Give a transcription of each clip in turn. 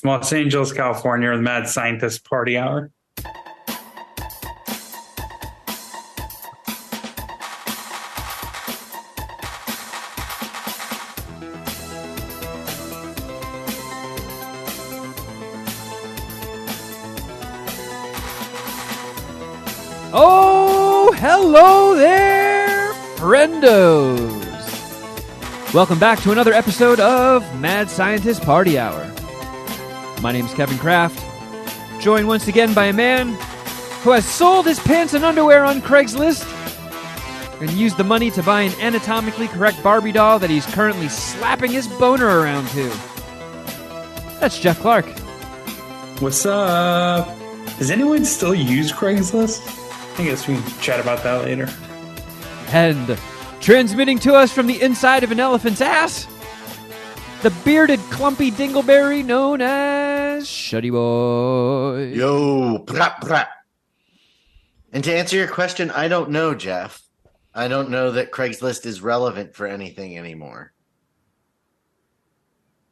Los Angeles, California, the Mad Scientist Party Hour. Oh, hello there, friendos. Welcome back to another episode of Mad Scientist Party Hour. My name is Kevin Kraft, joined once again by a man who has sold his pants and underwear on Craigslist and used the money to buy an anatomically correct Barbie doll that he's currently slapping his boner around to. That's Jeff Clark. What's up? Does anyone still use Craigslist? I guess we can chat about that later. And transmitting to us from the inside of an elephant's ass, the bearded, clumpy dingleberry known as Shuddy Boy. Yo, brap, brap. And to answer your question, I don't know, Jeff. I don't know that Craigslist is relevant for anything anymore.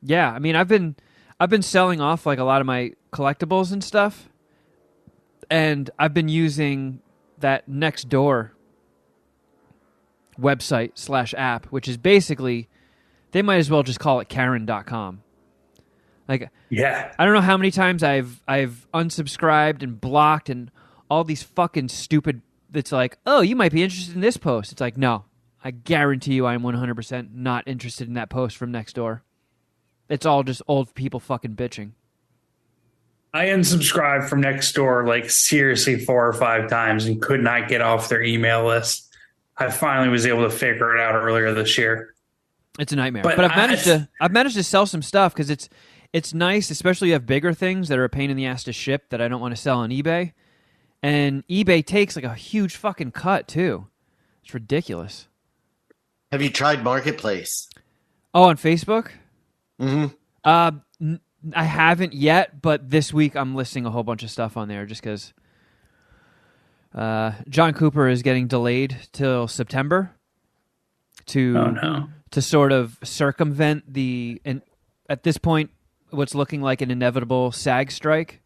Yeah, I mean, I've been selling off like a lot of my collectibles and stuff, and I've been using that Nextdoor website / app, which is basically, they might as well just call it Karen.com. Like, Yeah. I don't know how many times I've unsubscribed and blocked and all these fucking stupid, it's like, oh, you might be interested in this post. It's like, no, I guarantee you I'm 100% not interested in that post from Nextdoor. It's all just old people fucking bitching. I unsubscribed from Nextdoor like seriously 4 or 5 times and could not get off their email list. I finally was able to figure it out earlier this year. It's a nightmare. But I've managed to sell some stuff because it's nice, especially if you have bigger things that are a pain in the ass to ship that I don't want to sell on eBay. And eBay takes like a huge fucking cut too. It's ridiculous. Have you tried Marketplace? Oh, on Facebook? Mm-hmm. I haven't yet, but this week I'm listing a whole bunch of stuff on there just because John Cooper is getting delayed till September to sort of circumvent and at this point, what's looking like an inevitable SAG strike.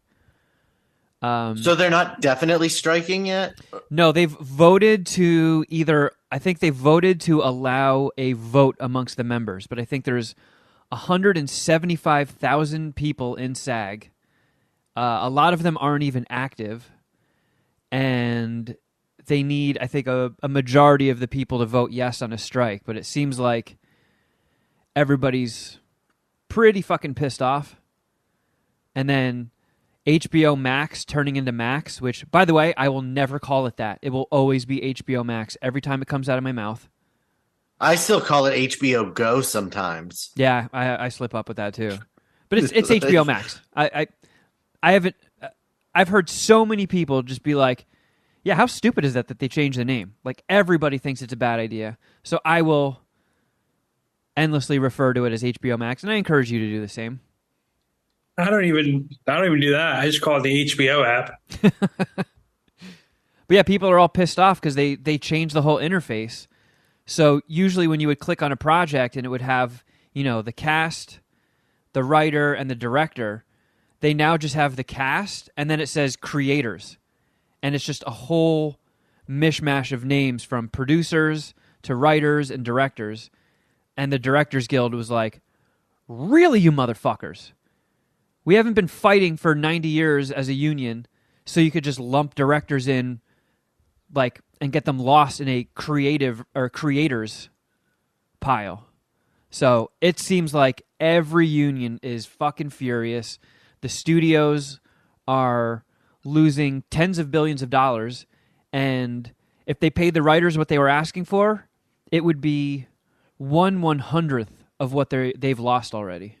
So they're not definitely striking yet? No, they've voted to I think they voted to allow a vote amongst the members, but I think there's 175,000 people in SAG. A lot of them aren't even active, and they need, I think, a majority of the people to vote yes on a strike, but it seems like everybody's pretty fucking pissed off. And then HBO Max turning into Max, which, by the way, I will never call it that. It will always be HBO Max every time it comes out of my mouth. I still call it HBO Go sometimes. Yeah, I slip up with that too. But it's HBO Max. I haven't. I've heard so many people just be like, yeah, how stupid is that they changed the name? Like, everybody thinks it's a bad idea. So I will endlessly refer to it as HBO Max, and I encourage you to do the same. I don't even do that. I just call it the HBO app. But yeah, people are all pissed off because they changed the whole interface. So usually when you would click on a project and it would have, the cast, the writer, and the director, they now just have the cast, and then it says creators. And it's just a whole mishmash of names from producers to writers and directors. And the Directors Guild was like, really, you motherfuckers? We haven't been fighting for 90 years as a union, so you could just lump directors in, like, and get them lost in a creative or creators pile. So it seems like every union is fucking furious. The studios are losing tens of billions of dollars, and if they paid the writers what they were asking for, it would be 1/100th of what they've lost already.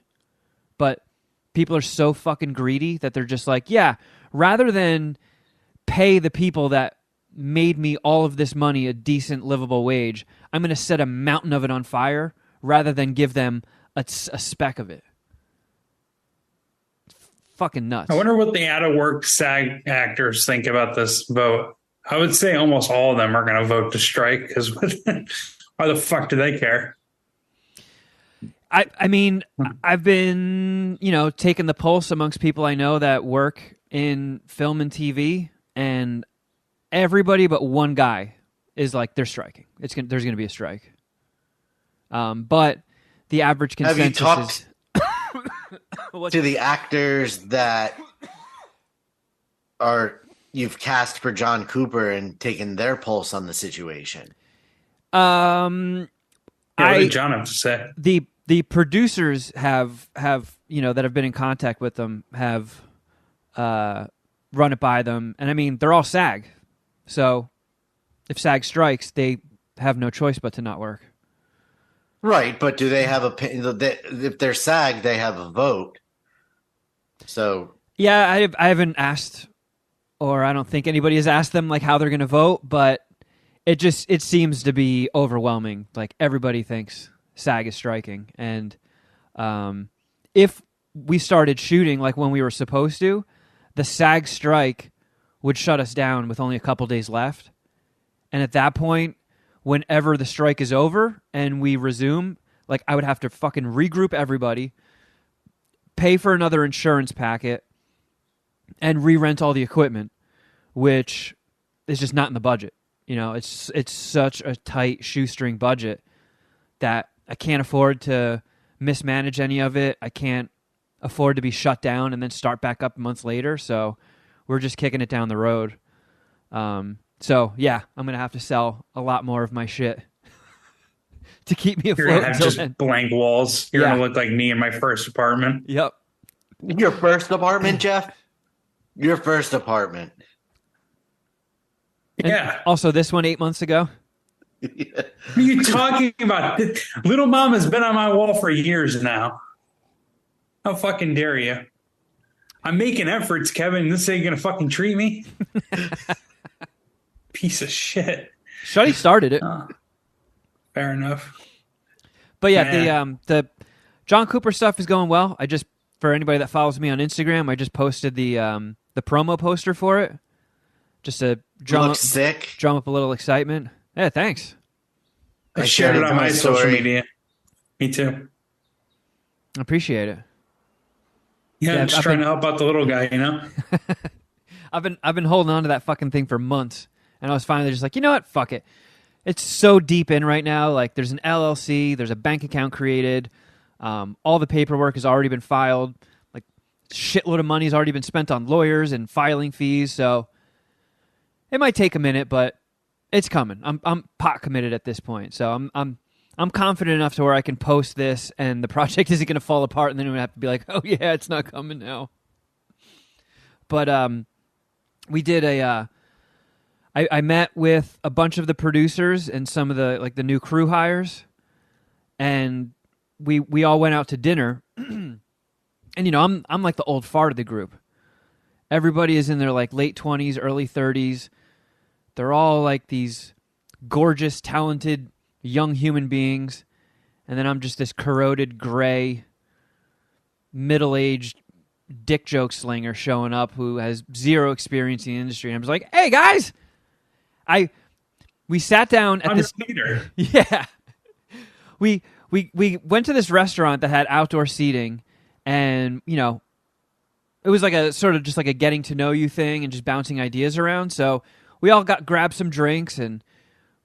But people are so fucking greedy that they're just like, yeah, rather than pay the people that made me all of this money a decent livable wage, I'm going to set a mountain of it on fire rather than give them a speck of it. Fucking nuts. I wonder what the out-of-work SAG actors think about this vote. I would say almost all of them are going to vote to strike because why the fuck do they care? I mean, I've been, taking the pulse amongst people I know that work in film and TV, and everybody but one guy is like, they're striking. There's going to be a strike. But the average consensus Have you talked is... to the actors that you've cast for John Cooper and taken their pulse on the situation? What did John have to say? The producers have that have been in contact with them have run it by them, and I mean they're all SAG, so if SAG strikes, they have no choice but to not work. Right, but do they have if they're SAG, they have a vote. So yeah, I haven't asked, or I don't think anybody has asked them like how they're going to vote, but it seems to be overwhelming. Like everybody thinks SAG is striking, and if we started shooting like when we were supposed to, the SAG strike would shut us down with only a couple days left, and at that point, whenever the strike is over and we resume, like I would have to fucking regroup everybody, pay for another insurance packet, and re-rent all the equipment, which is just not in the budget. It's such a tight shoestring budget that I can't afford to mismanage any of it. I can't afford to be shut down and then start back up months later. So we're just kicking it down the road. So yeah, I'm gonna have to sell a lot more of my shit to keep me afloat. You're gonna have until just then. blank walls. You're gonna look like me in my first apartment. Yep. your first apartment, Jeff? Your first apartment. And Yeah. also, this one 8 months ago. What are you talking about? Little Mama's been on my wall for years now. How fucking dare you? I'm making efforts, Kevin. This ain't gonna fucking treat me. Piece of shit. Shuddy started it. Fair enough. But yeah, Man. the John Cooper stuff is going well. For anybody that follows me on Instagram, I just posted the promo poster for it, just to drum Looks sick. up a little excitement. Yeah, thanks. I shared it on my social story. media. Me too. I appreciate it. Yeah, Yeah, I'm just trying to help out the little guy, I've been holding on to that fucking thing for months, and I was finally just like, you know what, fuck it. It's so deep in right now. Like, there's an LLC, there's a bank account created, all the paperwork has already been filed. Like, shitload of money has already been spent on lawyers and filing fees. So it might take a minute, but it's coming. I'm pot committed at this point, so I'm confident enough to where I can post this, and the project isn't going to fall apart, and then we have to be like, oh yeah, it's not coming now. But we did I met with a bunch of the producers and some of the new crew hires, and we all went out to dinner. And I'm like the old fart of the group. Everybody is in their like late 20s, early 30s. They're all like these gorgeous, talented young human beings, and then I'm just this corroded, gray, middle-aged dick joke slinger showing up who has zero experience in the industry. And I'm just like, hey guys, we sat down at this theater. Yeah. We went to this restaurant that had outdoor seating, and it was like a sort of just like a getting to know you thing and just bouncing ideas around. So we all grabbed some drinks, and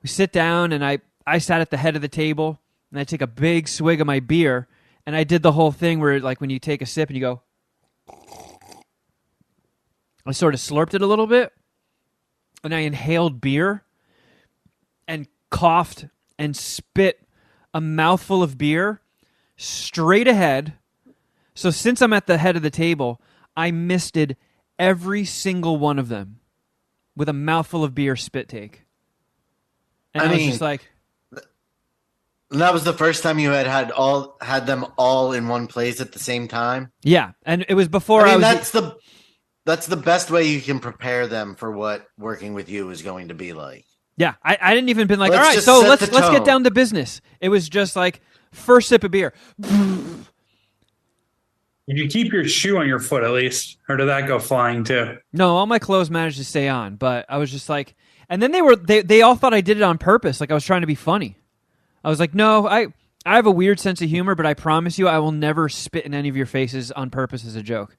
we sit down, and I sat at the head of the table, and I take a big swig of my beer, and I did the whole thing where like when you take a sip and you go, I sort of slurped it a little bit, and I inhaled beer and coughed and spit a mouthful of beer straight ahead. So since I'm at the head of the table, I misted every single one of them with a mouthful of beer spit take. And I was just like... That was the first time you had them all in one place at the same time? Yeah, and it was before that's the best way you can prepare them for what working with you is going to be like. Yeah, I didn't even been like, Let's all right, just so set let's the get tone. down to business. It was just like, first sip of beer. Did you keep your shoe on your foot at least, or did that go flying too? No, all my clothes managed to stay on, but I was just like, and then they all thought I did it on purpose, like I was trying to be funny. I was like, no, I have a weird sense of humor, but I promise you I will never spit in any of your faces on purpose as a joke.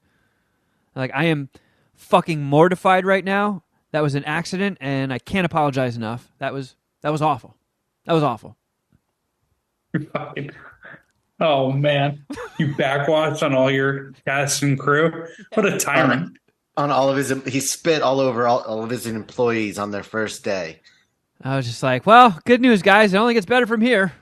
Like, I am fucking mortified right now. That was an accident, and I can't apologize enough. That was awful. That was awful. Fucking- Oh man, you backwash on all your cast and crew. What a tyrant! On all of his, he spit all over all of his employees on their first day. I was just like, well, good news, guys. It only gets better from here.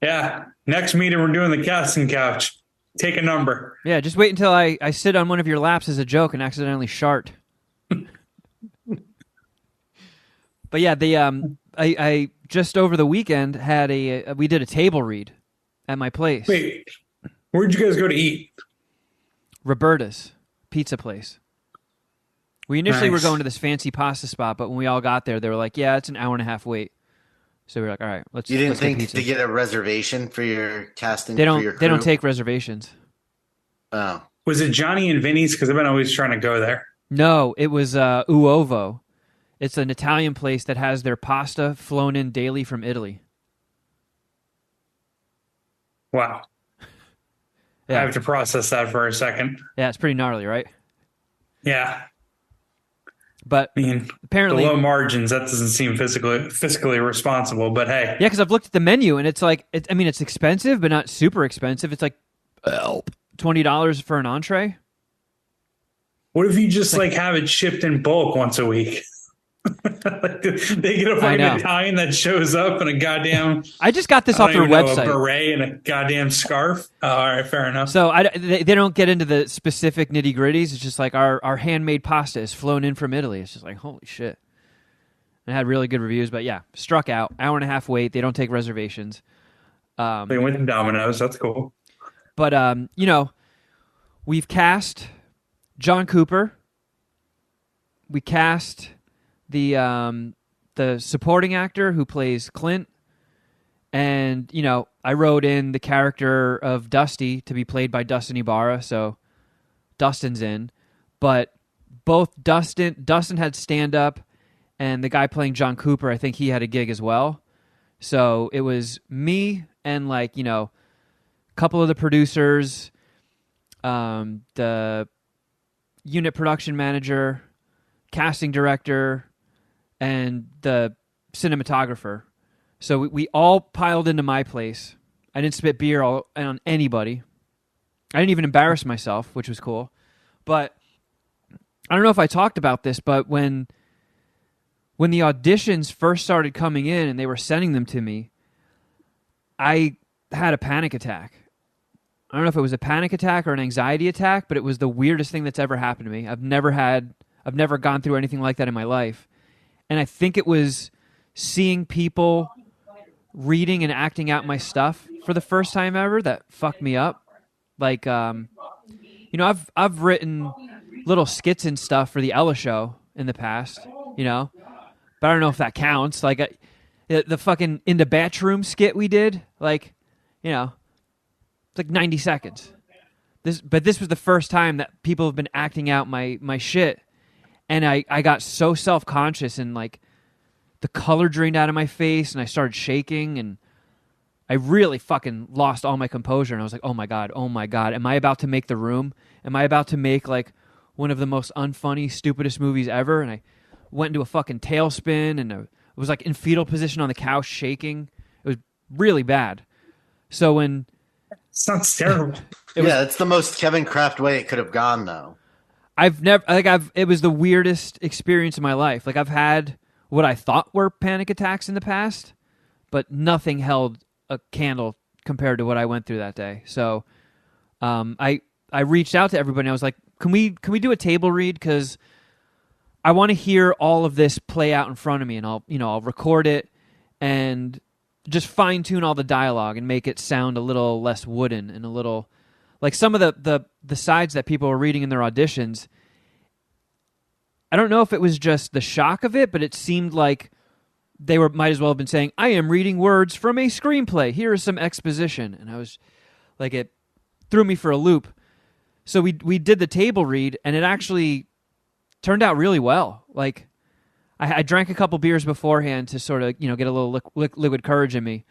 Yeah, next meeting we're doing the casting couch. Take a number. Yeah, just wait until I sit on one of your laps as a joke and accidentally shart. But yeah, I just over the weekend had we did a table read at my place. Wait, where'd you guys go to eat? Roberta's pizza place. We initially were Nice. going to this fancy pasta spot, but when we all got there, they were like, "Yeah, it's an hour and a half wait." So we were like, "All right, let's." You didn't let's get think pizza." to get a reservation for your casting? They For your don't. crew? They don't take reservations. Oh, Was it Johnny and Vinny's? Because I've been always trying to go there. No, it was Uovo. It's an Italian place that has their pasta flown in daily from Italy. Wow. Yeah. I have to process that for a second. Yeah, it's pretty gnarly, right? Yeah. But I mean, apparently, the low margins, that doesn't seem fiscally responsible, but hey. yeah, because I've looked at the menu and it's like, it's expensive, but not super expensive. It's like $20 for an entree. What if you just like have it shipped in bulk once a week? Like, they get a I fucking know. Italian that shows up in a goddamn I just got this I off don't their even know, website. a beret and a goddamn scarf. Oh, all right, fair enough. So they don't get into the specific nitty gritties. It's just like our handmade pasta is flown in from Italy. It's just like, holy shit. And it had really good reviews, but yeah, struck out. Hour and a half wait. They don't take reservations. They went to Domino's. That's cool. But we've cast John Cooper. We cast the supporting actor who plays Clint. And, I wrote in the character of Dusty to be played by Dustin Ibarra, so Dustin's in. But both Dustin had stand-up, and the guy playing John Cooper, I think he had a gig as well. So it was me and, a couple of the producers, the unit production manager, casting director, and the cinematographer. So we all piled into my place. I didn't spit beer on anybody. I didn't even embarrass myself, which was cool. But I don't know if I talked about this, but when the auditions first started coming in and they were sending them to me, I had a panic attack. I don't know if it was a panic attack or an anxiety attack, but it was the weirdest thing that's ever happened to me. I've never gone through anything like that in my life. And I think it was seeing people reading and acting out my stuff for the first time ever that fucked me up. Like, I've written little skits and stuff for the Ella Show in the past, but I don't know if that counts. Like, the fucking In the Bathroom skit we did, it's like 90 seconds. But this was the first time that people have been acting out my shit. And I got so self-conscious and the color drained out of my face and I started shaking and I really fucking lost all my composure. And I was like, oh my God, am I about to make The Room? Am I about to make one of the most unfunny, stupidest movies ever? And I went into a fucking tailspin and I was in fetal position on the couch shaking. It was really bad. So when... Sounds terrible. it's the most Kevin Kraft way it could have gone, though. It was the weirdest experience of my life. I've had what I thought were panic attacks in the past, but nothing held a candle compared to what I went through that day. So, I reached out to everybody and I was like, can we do a table read? Cause I want to hear all of this play out in front of me and I'll record it and just fine tune all the dialogue and make it sound a little less wooden and a little some of the sides that people were reading in their auditions. I don't know if it was just the shock of it, but it seemed like they might as well have been saying, I am reading words from a screenplay. Here is some exposition. And I was it threw me for a loop. So we did the table read and it actually turned out really well. I drank a couple beers beforehand to sort of, get a little liquid courage in me.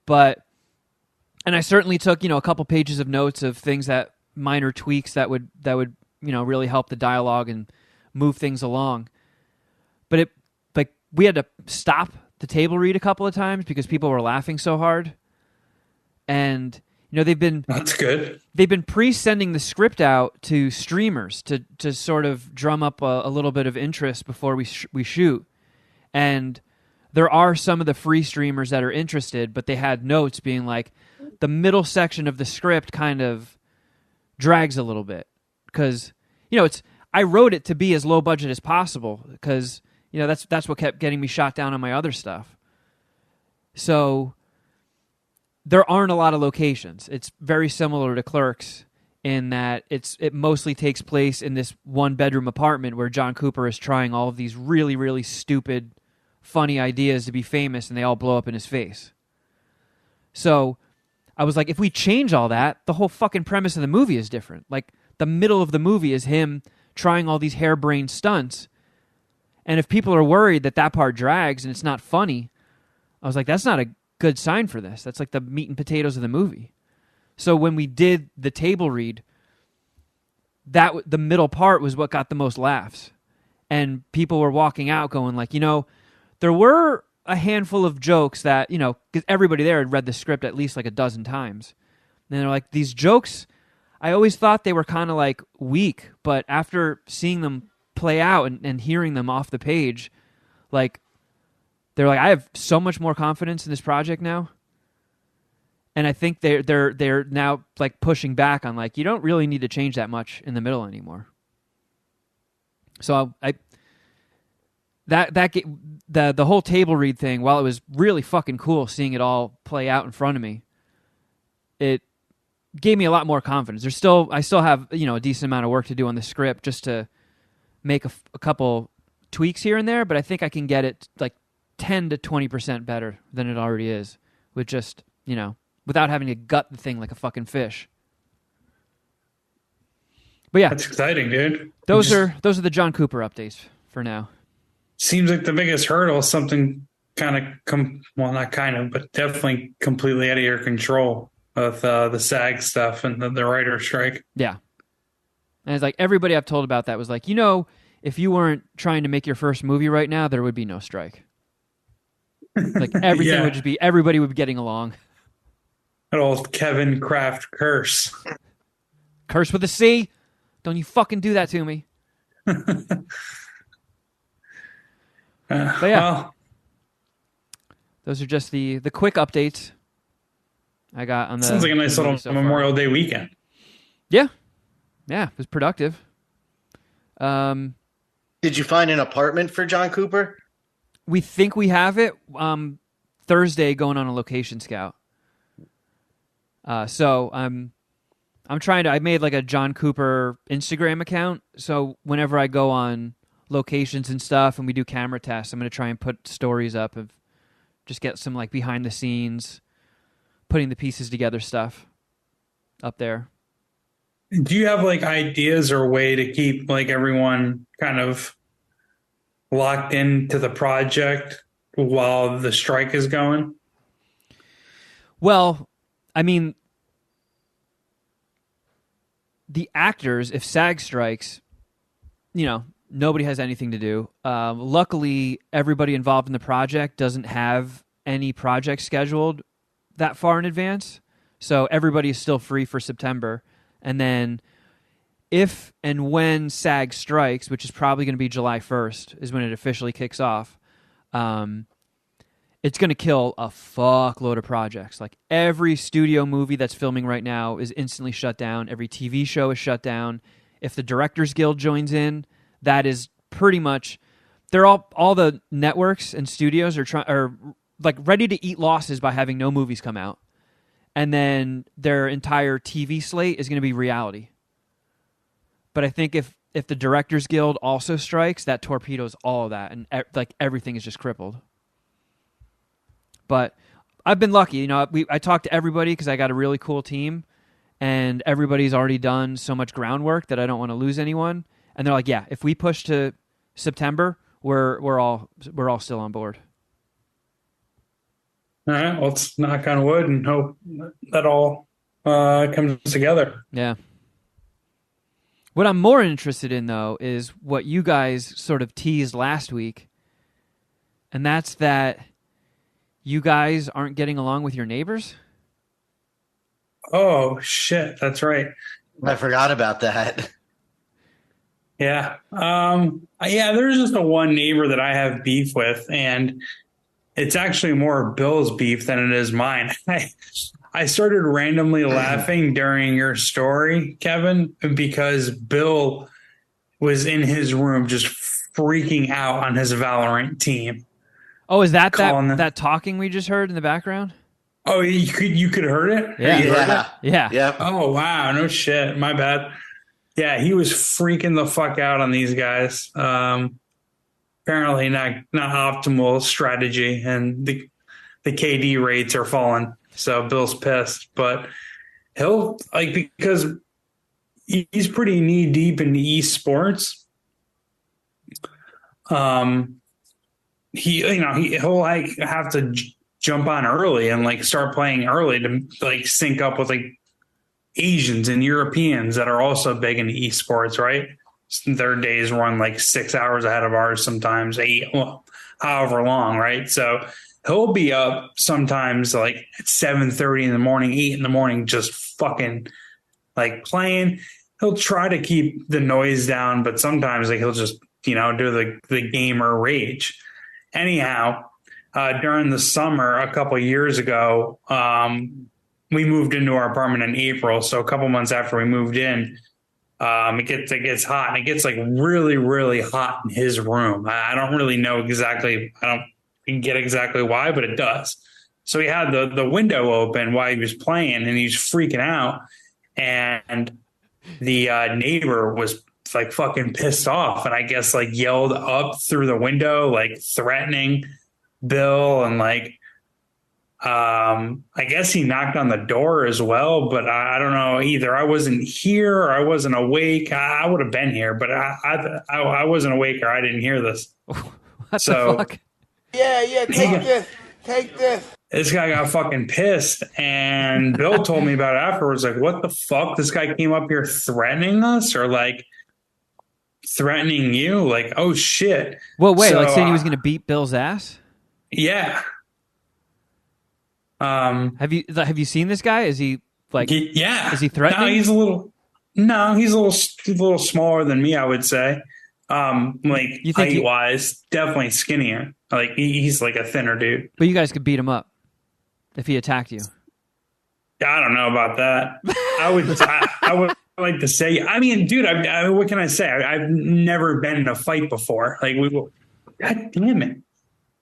And I certainly took, a couple pages of notes of things that minor tweaks that would really help the dialogue and move things along. But we had to stop the table read a couple of times because people were laughing so hard. And That's good. They've been pre-sending the script out to streamers to sort of drum up a little bit of interest before we shoot. And there are some of the free streamers that are interested, but they had notes being like, the middle section of the script kind of drags a little bit because I wrote it to be as low budget as possible because that's what kept getting me shot down on my other stuff. So there aren't a lot of locations. It's very similar to Clerks in that it mostly takes place in this one bedroom apartment where John Cooper is trying all of these really, really stupid, funny ideas to be famous, and they all blow up in his face. So I was like, if we change all that, the whole fucking premise of the movie is different. Like, the middle of the movie is him trying all these harebrained stunts. And if people are worried that part drags and it's not funny, I was like, that's not a good sign for this. That's like the meat and potatoes of the movie. So when we did the table read, the middle part was what got the most laughs. And people were walking out going like, there were a handful of jokes that, because everybody there had read the script at least like a dozen times. And they're like, these jokes, I always thought they were kind of like weak, but after seeing them play out and hearing them off the page, like, they're like, I have so much more confidence in this project now. And I think they're now like pushing back on like, you don't really need to change that much in the middle anymore. So the whole table read thing, while it was really fucking cool seeing it all play out in front of me, it gave me a lot more confidence. I still have a decent amount of work to do on the script just to make a couple tweaks here and there, but I think I can get it like 10 to 20% better than it already is with just without having to gut the thing like a fucking fish. But yeah, that's exciting, dude. Those are the John Cooper updates for now. Seems like the biggest hurdle is something not kind of, but definitely completely out of your control with the SAG stuff and the writer strike. Yeah. And it's like everybody I've told about that was like, if you weren't trying to make your first movie right now, there would be no strike. Like everything would just be, everybody would be getting along. That old Kevin Kraft curse. Curse with a C? Don't you fucking do that to me. But yeah, well, those are just the quick updates I got on the. Sounds like a nice little Memorial Day weekend. Yeah, it was productive. Did you find an apartment for John Cooper? We think we have it. Thursday, going on a location scout. So I'm trying to. I made like a John Cooper Instagram account. So whenever I go on locations and stuff and we do camera tests, I'm going to try and put stories up of just get some like behind the scenes, putting the pieces together stuff up there. Do you have like ideas or a way to keep like everyone kind of locked into the project while the strike is going? Well, I mean, the actors, if SAG strikes, nobody has anything to do. Luckily, everybody involved in the project doesn't have any project scheduled that far in advance. So everybody is still free for September. And then if and when SAG strikes, which is probably going to be July 1st, is when it officially kicks off, it's going to kill a fuckload of projects. Like every studio movie that's filming right now is instantly shut down. Every TV show is shut down. If the Directors Guild joins in, that is pretty much, they're all the networks and studios are like ready to eat losses by having no movies come out. And then their entire TV slate is going to be reality. But I think if the Directors Guild also strikes, that torpedoes all of that, and like everything is just crippled. But I've been lucky. I talked to everybody because I got a really cool team, and everybody's already done so much groundwork that I don't want to lose anyone. And they're like, yeah, if we push to September, we're all still on board. All right, well, let's knock on wood and hope that all comes together. Yeah. What I'm more interested in, though, is what you guys sort of teased last week, and that's that you guys aren't getting along with your neighbors. Oh shit, that's right. I forgot about that. Yeah. Yeah, there's just a one neighbor that I have beef with, and it's actually more Bill's beef than it is mine. I started randomly laughing during your story, Kevin, because Bill was in his room just freaking out on his Valorant team. Oh, is that Calling them. that talking we just heard in the background? Oh, you could heard it? Yeah. You heard Yeah. it? Yeah. Yep. Oh, wow. No shit. My bad. Yeah, he was freaking the fuck out on these guys. Apparently not optimal strategy, and the KD rates are falling. So Bill's pissed, but he'll because he's pretty knee deep in esports. He'll like have to jump on early and like start playing early to like sync up with like Asians and Europeans that are also big into esports, right? Their days run like 6 hours ahead of ours, sometimes 8, well, however long, right? So he'll be up sometimes like at 7:30 in the morning, 8 in the morning, just fucking like playing. He'll try to keep the noise down, but sometimes like he'll just, do the gamer rage. Anyhow, during the summer a couple of years ago, we moved into our apartment in April. So a couple months after we moved in, it gets hot, and it gets like really, really hot in his room. I don't really know exactly. I don't get exactly why, but it does. So he had the window open while he was playing, and he was freaking out. And the neighbor was like fucking pissed off, and I guess like yelled up through the window, like threatening Bill, and like I guess he knocked on the door as well, but I don't know either. I wasn't here or I wasn't awake. I would have been here, but I wasn't awake or I didn't hear this. What So, the fuck? Yeah, take this. This guy got fucking pissed, and Bill told me about it afterwards. Like, what the fuck? This guy came up here threatening us, or like threatening you? Like, oh shit. Well, wait, So, like saying he was going to beat Bill's ass? Yeah. Have you seen this guy? Is he like? Yeah. Is he threatening? No, he's a little smaller than me, I would say. Like You think height wise, definitely skinnier. Like he's like a thinner dude. But you guys could beat him up if he attacked you. I don't know about that. I would like to say. I mean, dude. What can I say? I've never been in a fight before. Like God damn it!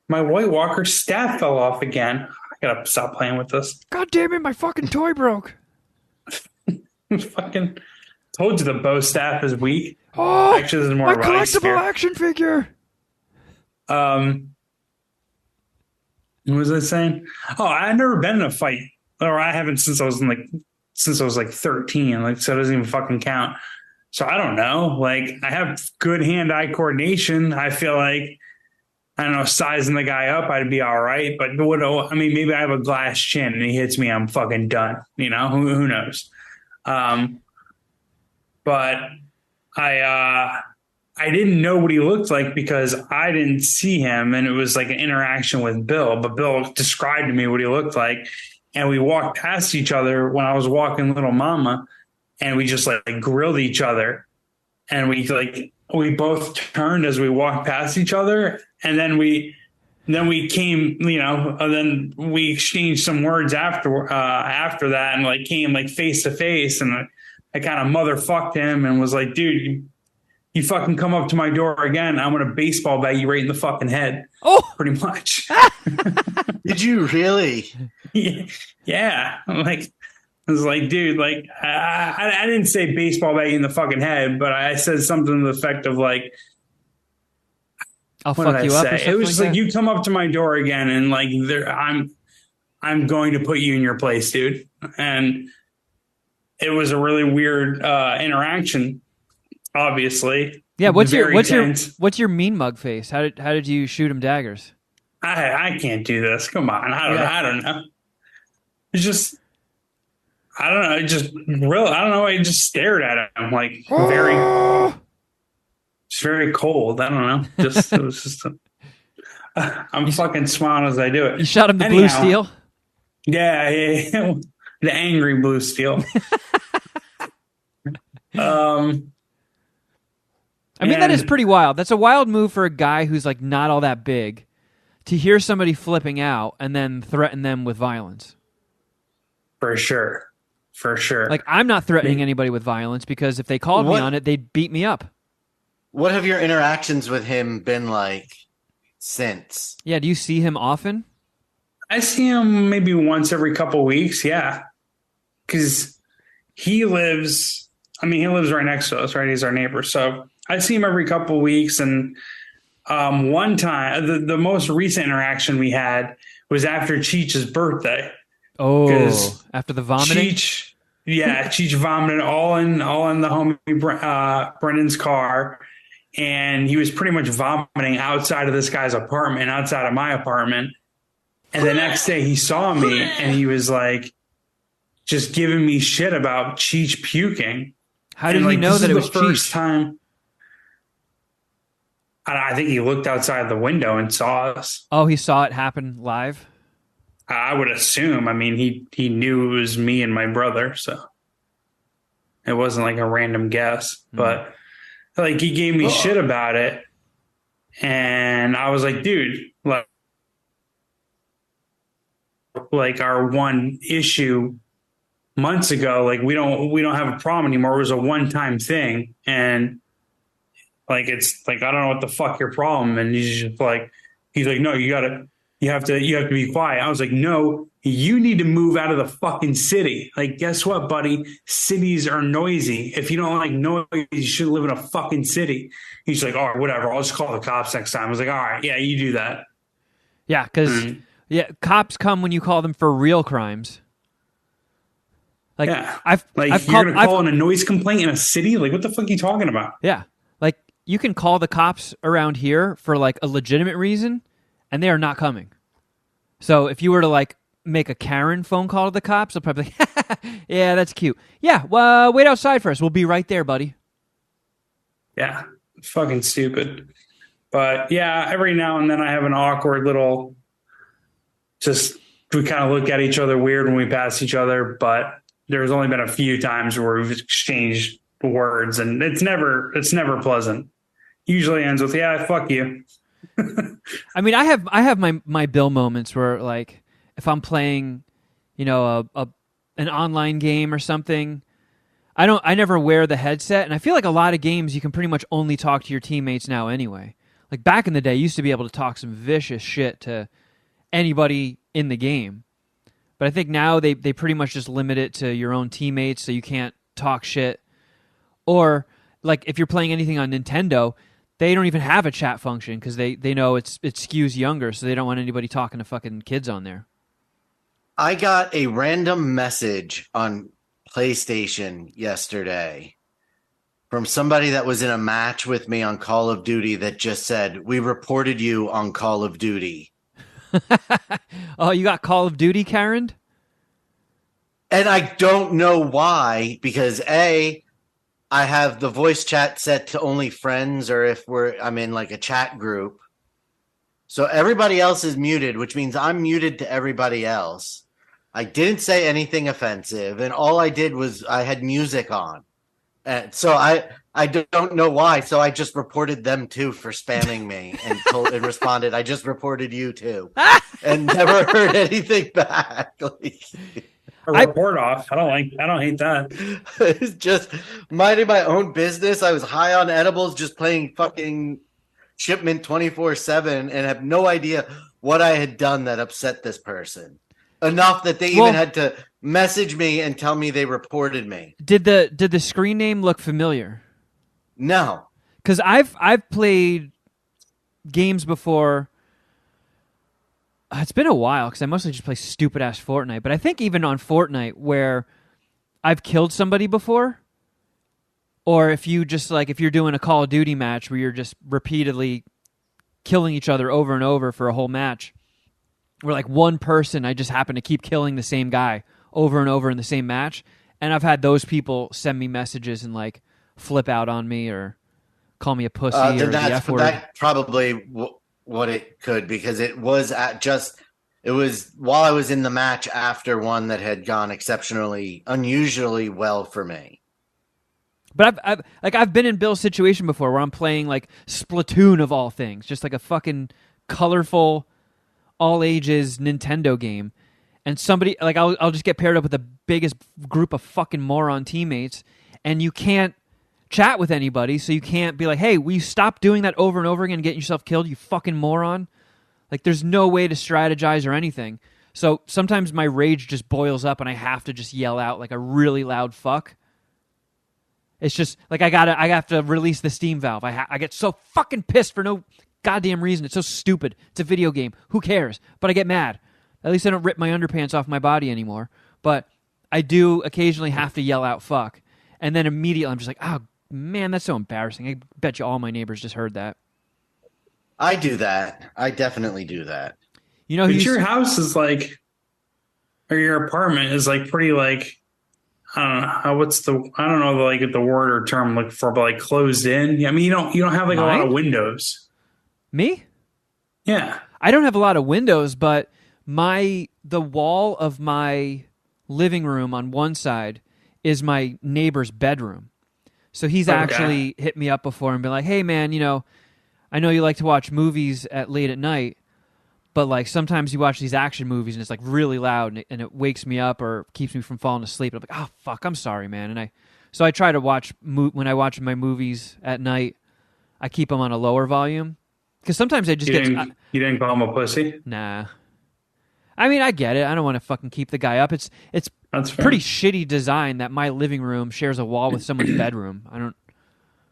My White Walker staff fell off again. I gotta stop playing with this. God damn it! My fucking toy broke. Fucking told you the bow staff is weak. Oh, actually, this is more my of an ice collectible spear. action figure. What was I saying? Oh, I've never been in a fight, or I haven't since I was like 13. Like, so it doesn't even fucking count. So I don't know. Like, I have good hand-eye coordination. I feel like, I don't know, sizing the guy up, I'd be all right. But maybe I have a glass chin and he hits me, I'm fucking done. You know, who knows? But I didn't know what he looked like because I didn't see him, and it was like an interaction with Bill. But Bill described to me what he looked like, and we walked past each other when I was walking Little Mama, and we just like grilled each other, and we both turned as we walked past each other, and then we came, and then we exchanged some words after that, and like came like face to face, and I kind of motherfucked him and was like, dude, you fucking come up to my door again, I'm gonna baseball bat you right in the fucking head. Oh, pretty much. Did you really? Yeah. Like, I was like, dude, like, I didn't say baseball bat you in the fucking head, but I said something to the effect of like, I'll what fuck did you I up. say? Or something It was just like, that? you come up to my door again, and like, I'm going to put you in your place, dude. And it was a really weird interaction. Obviously, Yeah, what's Very your tense. what's your mean mug face? How did you shoot him daggers? I can't do this. Come on. I don't know. It's just, I don't know. It just real. I don't know. I just stared at him like just very cold. I don't know. Just, it was just, I'm fucking smiling as I do it. You shot him the blue steel? Yeah. The angry blue steel. I mean, that is pretty wild. That's a wild move for a guy who's like not all that big to hear somebody flipping out and then threaten them with violence. For sure. Like, I'm not threatening anybody with violence because if they called me on it, they'd beat me up. What have your interactions with him been like since? Yeah, do you see him often? I see him maybe once every couple weeks. Yeah. Because he lives right next to us, right? He's our neighbor. So I see him every couple weeks. And one time, the most recent interaction we had was after Cheech's birthday. Oh, after the vomiting? Cheech vomited all in the homie Brendan's car. And he was pretty much vomiting outside of this guy's apartment, outside of my apartment. And the next day he saw me and he was like, just giving me shit about Cheech puking. How did he know that it was the first Cheech? time? I think he looked outside the window and saw us. Oh, he saw it happen live? I would assume. I mean, he knew it was me and my brother, so it wasn't like a random guess. But like, he gave me shit about it, and I was like, dude, like our one issue months ago, like we don't have a problem anymore. It was a one-time thing, and like, it's like, I don't know what the fuck your problem. And he's like, no, you have to be quiet. I was like, no, you need to move out of the fucking city. Like, guess what, buddy? Cities are noisy. If you don't like noise, you should live in a fucking city. He's like, all right, whatever. I'll just call the cops next time. I was like, all right, yeah, you do that. Yeah, because cops come when you call them for real crimes. Like, yeah. I've you're going to call in a noise complaint in a city? Like, what the fuck are you talking about? Yeah. Like, you can call the cops around here for like a legitimate reason, and they are not coming. So if you were to like make a Karen phone call to the cops, they'll probably like, yeah, that's cute. Yeah, well, wait outside for us. We'll be right there, buddy. Yeah, fucking stupid. But yeah, every now and then I have an awkward little, we kind of look at each other weird when we pass each other, but there's only been a few times where we've exchanged words, and it's never pleasant. Usually ends with, yeah, fuck you. I mean, I have my Bill moments where, like, if I'm playing, you know, an online game or something, I never wear the headset, and I feel like a lot of games you can pretty much only talk to your teammates now anyway. Like, back in the day, you used to be able to talk some vicious shit to anybody in the game. But I think now they pretty much just limit it to your own teammates, so you can't talk shit. Or, like, if you're playing anything on Nintendo, they don't even have a chat function because they know it skews younger, so they don't want anybody talking to fucking kids on there. I got a random message on PlayStation yesterday from somebody that was in a match with me on Call of Duty that just said, "We reported you on Call of Duty." Oh, you got Call of Duty, Karen? And I don't know why, because I have the voice chat set to only friends, or if I'm in like a chat group. So everybody else is muted, which means I'm muted to everybody else. I didn't say anything offensive, and all I did was I had music on. And so I don't know why. So I just reported them too for spamming me and responded, "I just reported you too," and never heard anything back. Like, a report off. I don't hate that. It's just minding my own business. I was high on edibles, just playing fucking Shipment 24/7, and have no idea what I had done that upset this person enough that they even had to message me and tell me they reported me. Did the screen name look familiar? No, because I've played games before. It's been a while because I mostly just play stupid ass Fortnite. But I think even on Fortnite, where I've killed somebody before, or if you're doing a Call of Duty match where you're just repeatedly killing each other over and over for a whole match. Where like one person, I just happen to keep killing the same guy over and over in the same match. And I've had those people send me messages and like flip out on me or call me a pussy or the F word. That's probably what it could, because it was it was while I was in the match after one that had gone unusually well for me. But I've been in Bill's situation before where I'm playing like Splatoon of all things, just like a fucking colorful, all ages Nintendo game, and somebody like I'll just get paired up with the biggest group of fucking moron teammates, and you can't chat with anybody, so you can't be like, hey, will you stop doing that over and over again and getting yourself killed, you fucking moron? Like, there's no way to strategize or anything. So sometimes my rage just boils up and I have to just yell out like a really loud fuck. It's just like I have to release the steam valve. I get so fucking pissed for no goddamn reason. It's so stupid. It's a video game. Who cares? But I get mad. At least I don't rip my underpants off my body anymore. But I do occasionally have to yell out fuck. And then immediately I'm just like, oh, man, that's so embarrassing. I bet you all my neighbors just heard that. I do that. I definitely do that. You know, but your house is like, or your apartment is like pretty like, I don't know I don't know like the word or term like for, but like closed in. I mean, you don't have like a lot of windows. Me? Yeah, I don't have a lot of windows, but the wall of my living room on one side is my neighbor's bedroom. So he's actually hit me up before and been like, hey man, I know you like to watch movies late at night, but like sometimes you watch these action movies and it's like really loud and it wakes me up or keeps me from falling asleep. And I'm like, oh fuck, I'm sorry, man. And I try to watch when I watch my movies at night, I keep them on a lower volume because sometimes I just you didn't call him a pussy? Nah. I mean, I get it. I don't want to fucking keep the guy up. It's That's fair. Pretty shitty design that my living room shares a wall with someone's bedroom. I don't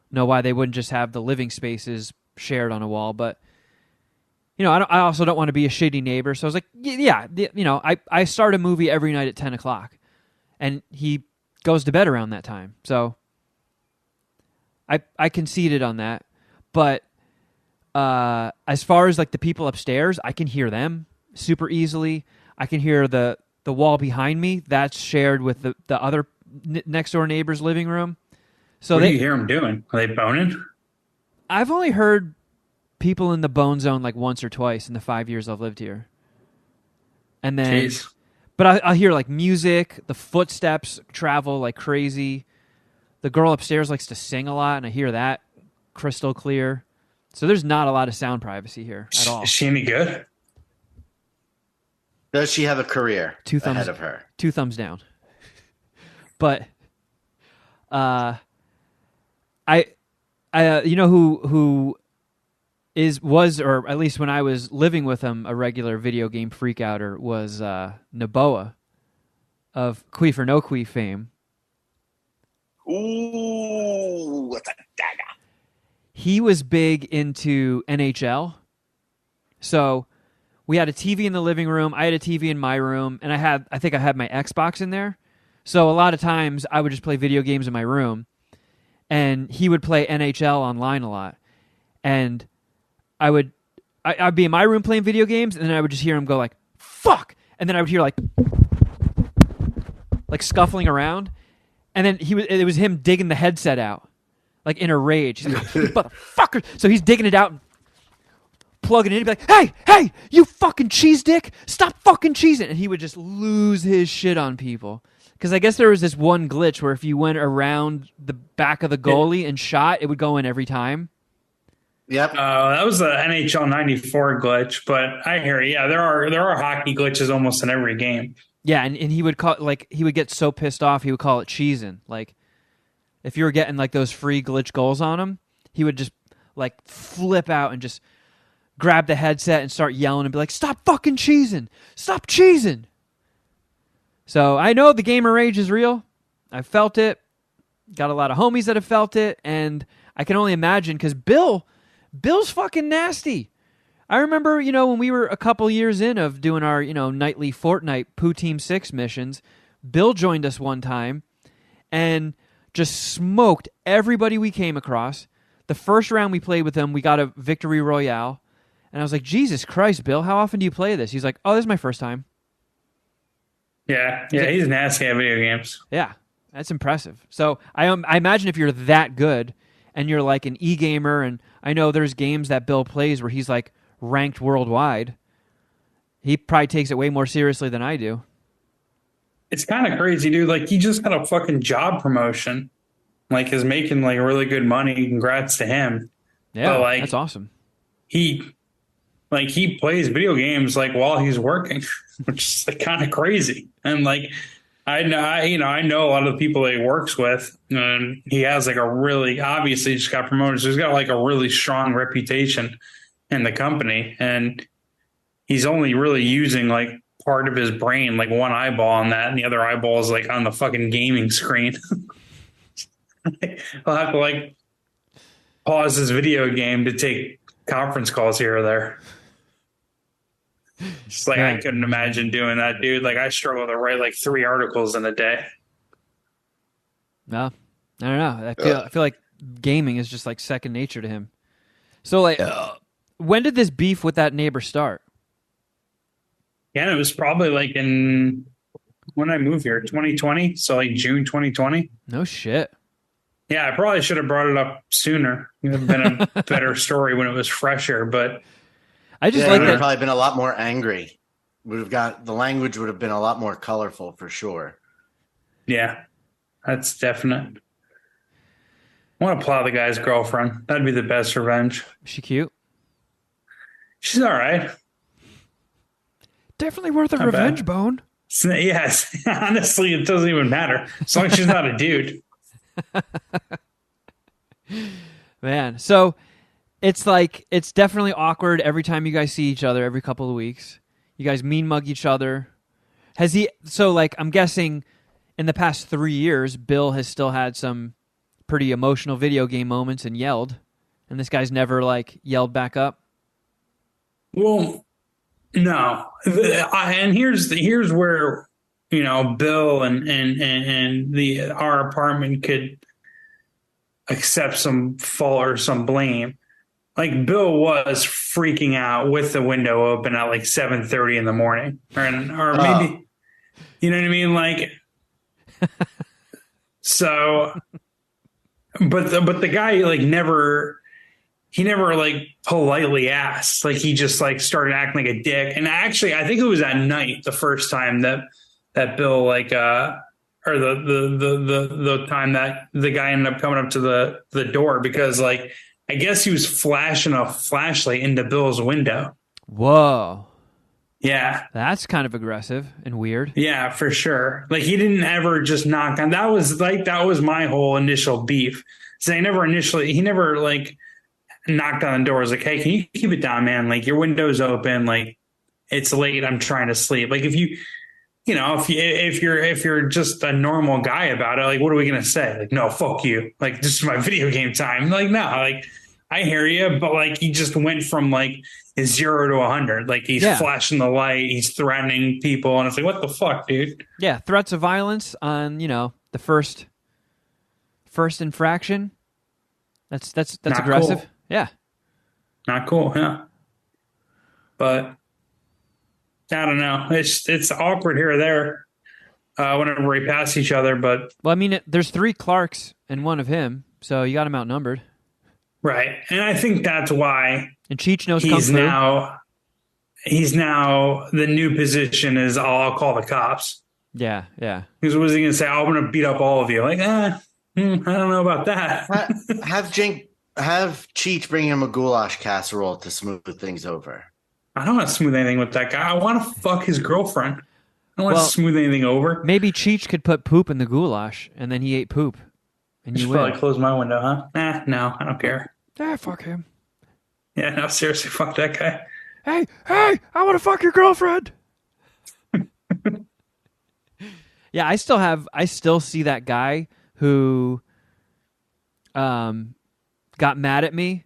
know why they wouldn't just have the living spaces shared on a wall, but I also don't want to be a shitty neighbor. So I was like, yeah, I start a movie every night at 10 o'clock, and he goes to bed around that time. So I conceded on that, but as far as like the people upstairs, I can hear them super easily. I can hear the wall behind me that's shared with the other next door neighbor's living room. So what do you hear them doing? Are they boning? I've only heard people in the bone zone like once or twice in the 5 years I've lived here. And then, Jeez. But I'll hear like music, the footsteps travel like crazy. The girl upstairs likes to sing a lot, and I hear that crystal clear. So there's not a lot of sound privacy here at all. Is she any good? Does she have a career ahead of her? 2 thumbs down. But who was, or at least when I was living with him, a regular video game freakouter was Naboa of Queef or No Queef fame. Ooh, what's a dagger? He was big into NHL. So we had a TV in the living room. I had a TV in my room, and I think I had my Xbox in there. So a lot of times I would just play video games in my room, and he would play NHL online a lot. And I'd be in my room playing video games, and then I would just hear him go like, fuck! And then I would hear like scuffling around, and then it was him digging the headset out, like in a rage. He's like, you motherfucker! So he's digging it out and plugging it in, and be like, hey, you fucking cheese dick! Stop fucking cheesing! And he would just lose his shit on people. Because I guess there was this one glitch where if you went around the back of the goalie and shot, it would go in every time. Yep. That was the NHL '94 glitch, but I hear you. Yeah, there are hockey glitches almost in every game. Yeah, and he would he would get so pissed off he would call it cheesing. Like if you were getting like those free glitch goals on him, he would just like flip out and just grab the headset and start yelling and be like, "Stop fucking cheesing! Stop cheesing!" So I know the gamer rage is real. I felt it. Got a lot of homies that have felt it, and I can only imagine because Bill's fucking nasty. I remember, when we were a couple years in of doing our, nightly Fortnite Poo Team 6 missions, Bill joined us one time and just smoked everybody we came across. The first round we played with him, we got a victory royale. And I was like, Jesus Christ, Bill, how often do you play this? He's like, oh, this is my first time. Yeah, he's nasty at video games. Yeah, that's impressive. So I imagine if you're that good and you're like an e-gamer, and I know there's games that Bill plays where he's like ranked worldwide, he probably takes it way more seriously than I do. It's kind of crazy, dude. Like, he just got a fucking job promotion. Like, is making like really good money. Congrats to him. Yeah, but, like, that's awesome. He plays video games like while he's working, which is like kind of crazy. And like, I know a lot of the people that he works with, and he has like a really, obviously just got promoted. So he's got like a really strong reputation in the company, and he's only really using like part of his brain, like one eyeball on that, and the other eyeball is like on the fucking gaming screen. I'll have to like pause his video game to take conference calls here or there. Just like, I couldn't imagine doing that, dude. Like, I struggle to write like 3 articles in a day. No, I don't know. I feel like gaming is just like second nature to him. So like, when did this beef with that neighbor start? Yeah, it was probably like when I moved here, 2020. So like June 2020. No shit. Yeah, I probably should have brought it up sooner. It would have been a better story when it was fresher, but I just Yeah, like would that. have probably been a lot more angry. The language would have been a lot more colorful for sure. yeah, that's definite. I want to plow the guy's girlfriend. That'd be the best revenge. Is she cute? She's all right. Definitely worth a Not revenge bad. bone. Yes, honestly, it doesn't even matter as long as she's not a dude. Man, so it's like, it's definitely awkward every time you guys see each other every couple of weeks. You guys mean mug each other. So like, I'm guessing in the past 3 years, Bill has still had some pretty emotional video game moments and yelled, and this guy's never like yelled back up. Well, no, and here's where Bill and our apartment could accept some fault or some blame. Like, Bill was freaking out with the window open at like 7:30 in the morning, or maybe, you know what I mean? Like, so, but the guy like never like politely asked. Like, he just like started acting like a dick. And actually, I think it was at night the first time that Bill like or the time that the guy ended up coming up to the door, because like, I guess he was flashing a flashlight into Bill's window. Whoa. Yeah. That's kind of aggressive and weird. Yeah, for sure. Like, he didn't ever just knock on. That was my whole initial beef. So he never like knocked on the door. I was like, hey, can you keep it down, man? Like, your window's open. Like, it's late. I'm trying to sleep. Like, if you're just a normal guy about it, like, what are we going to say? Like, no, fuck you. Like, this is my video game time. Like, no, like, I hear you, but like, he just went from like 0 to 100. Like, he's flashing the light, he's threatening people, and it's like, what the fuck, dude? Yeah, threats of violence on the first infraction. That's Not aggressive. cool. Yeah, Not cool. Yeah, but I don't know. It's awkward here or there whenever we pass each other. But well, I mean, there's 3 Clarks and 1 of him, so you got him outnumbered. right, and I think that's why. And Cheech knows He's Kung Fu. now the new position is I'll call the cops. Yeah. Because what was he going to say? I'm going to beat up all of you. Like, I don't know about that. Have Cheech bring him a goulash casserole to smooth things over. I don't want to smooth anything with that guy. I want to fuck his girlfriend. I don't want to smooth anything over. Maybe Cheech could put poop in the goulash, and then he ate poop. And I should you probably win. close my window, huh? No, I don't care. Fuck him. Yeah, no, seriously, fuck that guy. Hey, I want to fuck your girlfriend. Yeah, I still see that guy who got mad at me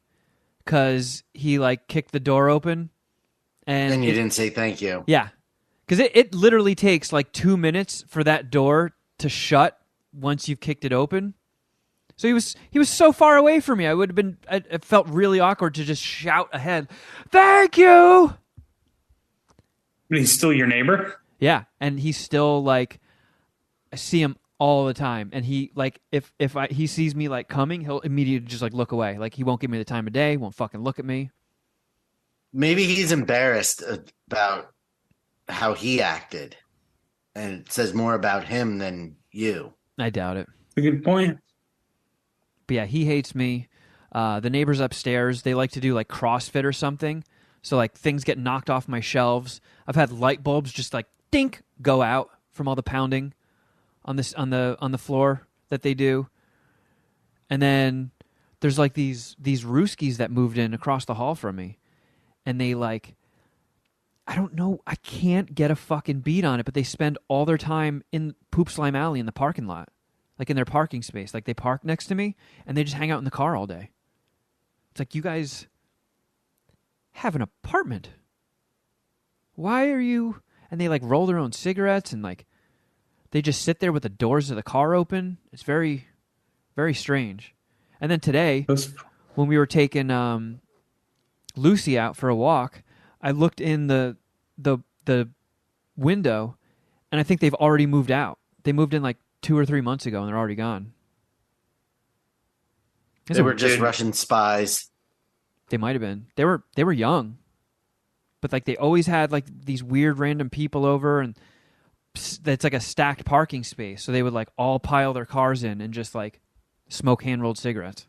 because he like kicked the door open. And you didn't say thank you. Yeah, because it literally takes like 2 minutes for that door to shut once you've kicked it open. So he was so far away from me. It felt really awkward to just shout ahead, "Thank you!" But he's still your neighbor? Yeah, and he's still like, I see him all the time, and he like if he sees me like coming, he'll immediately just like look away. Like he won't give me the time of day, won't fucking look at me. Maybe he's embarrassed about how he acted, and it says more about him than you. I doubt it. A good point. But yeah, he hates me. The neighbors upstairs, they like to do like CrossFit or something. So like things get knocked off my shelves. I've had light bulbs just like dink go out from all the pounding on the floor that they do. And then there's like these Rooskies that moved in across the hall from me. And they like, I don't know, I can't get a fucking beat on it, but they spend all their time in Poop Slime Alley in the parking lot. Like in their parking space. Like they park next to me and they just hang out in the car all day. It's like, you guys have an apartment. Why are you... And they like roll their own cigarettes and like they just sit there with the doors of the car open. It's very, very strange. And then today, when we were taking Lucy out for a walk, I looked in the window and I think they've already moved out. They moved in like 2 or 3 months ago, and they're already gone. They were just Russian spies. They might have been. They were young, but like they always had like these weird random people over, and it's like a stacked parking space. So they would like all pile their cars in and just like smoke hand-rolled cigarettes.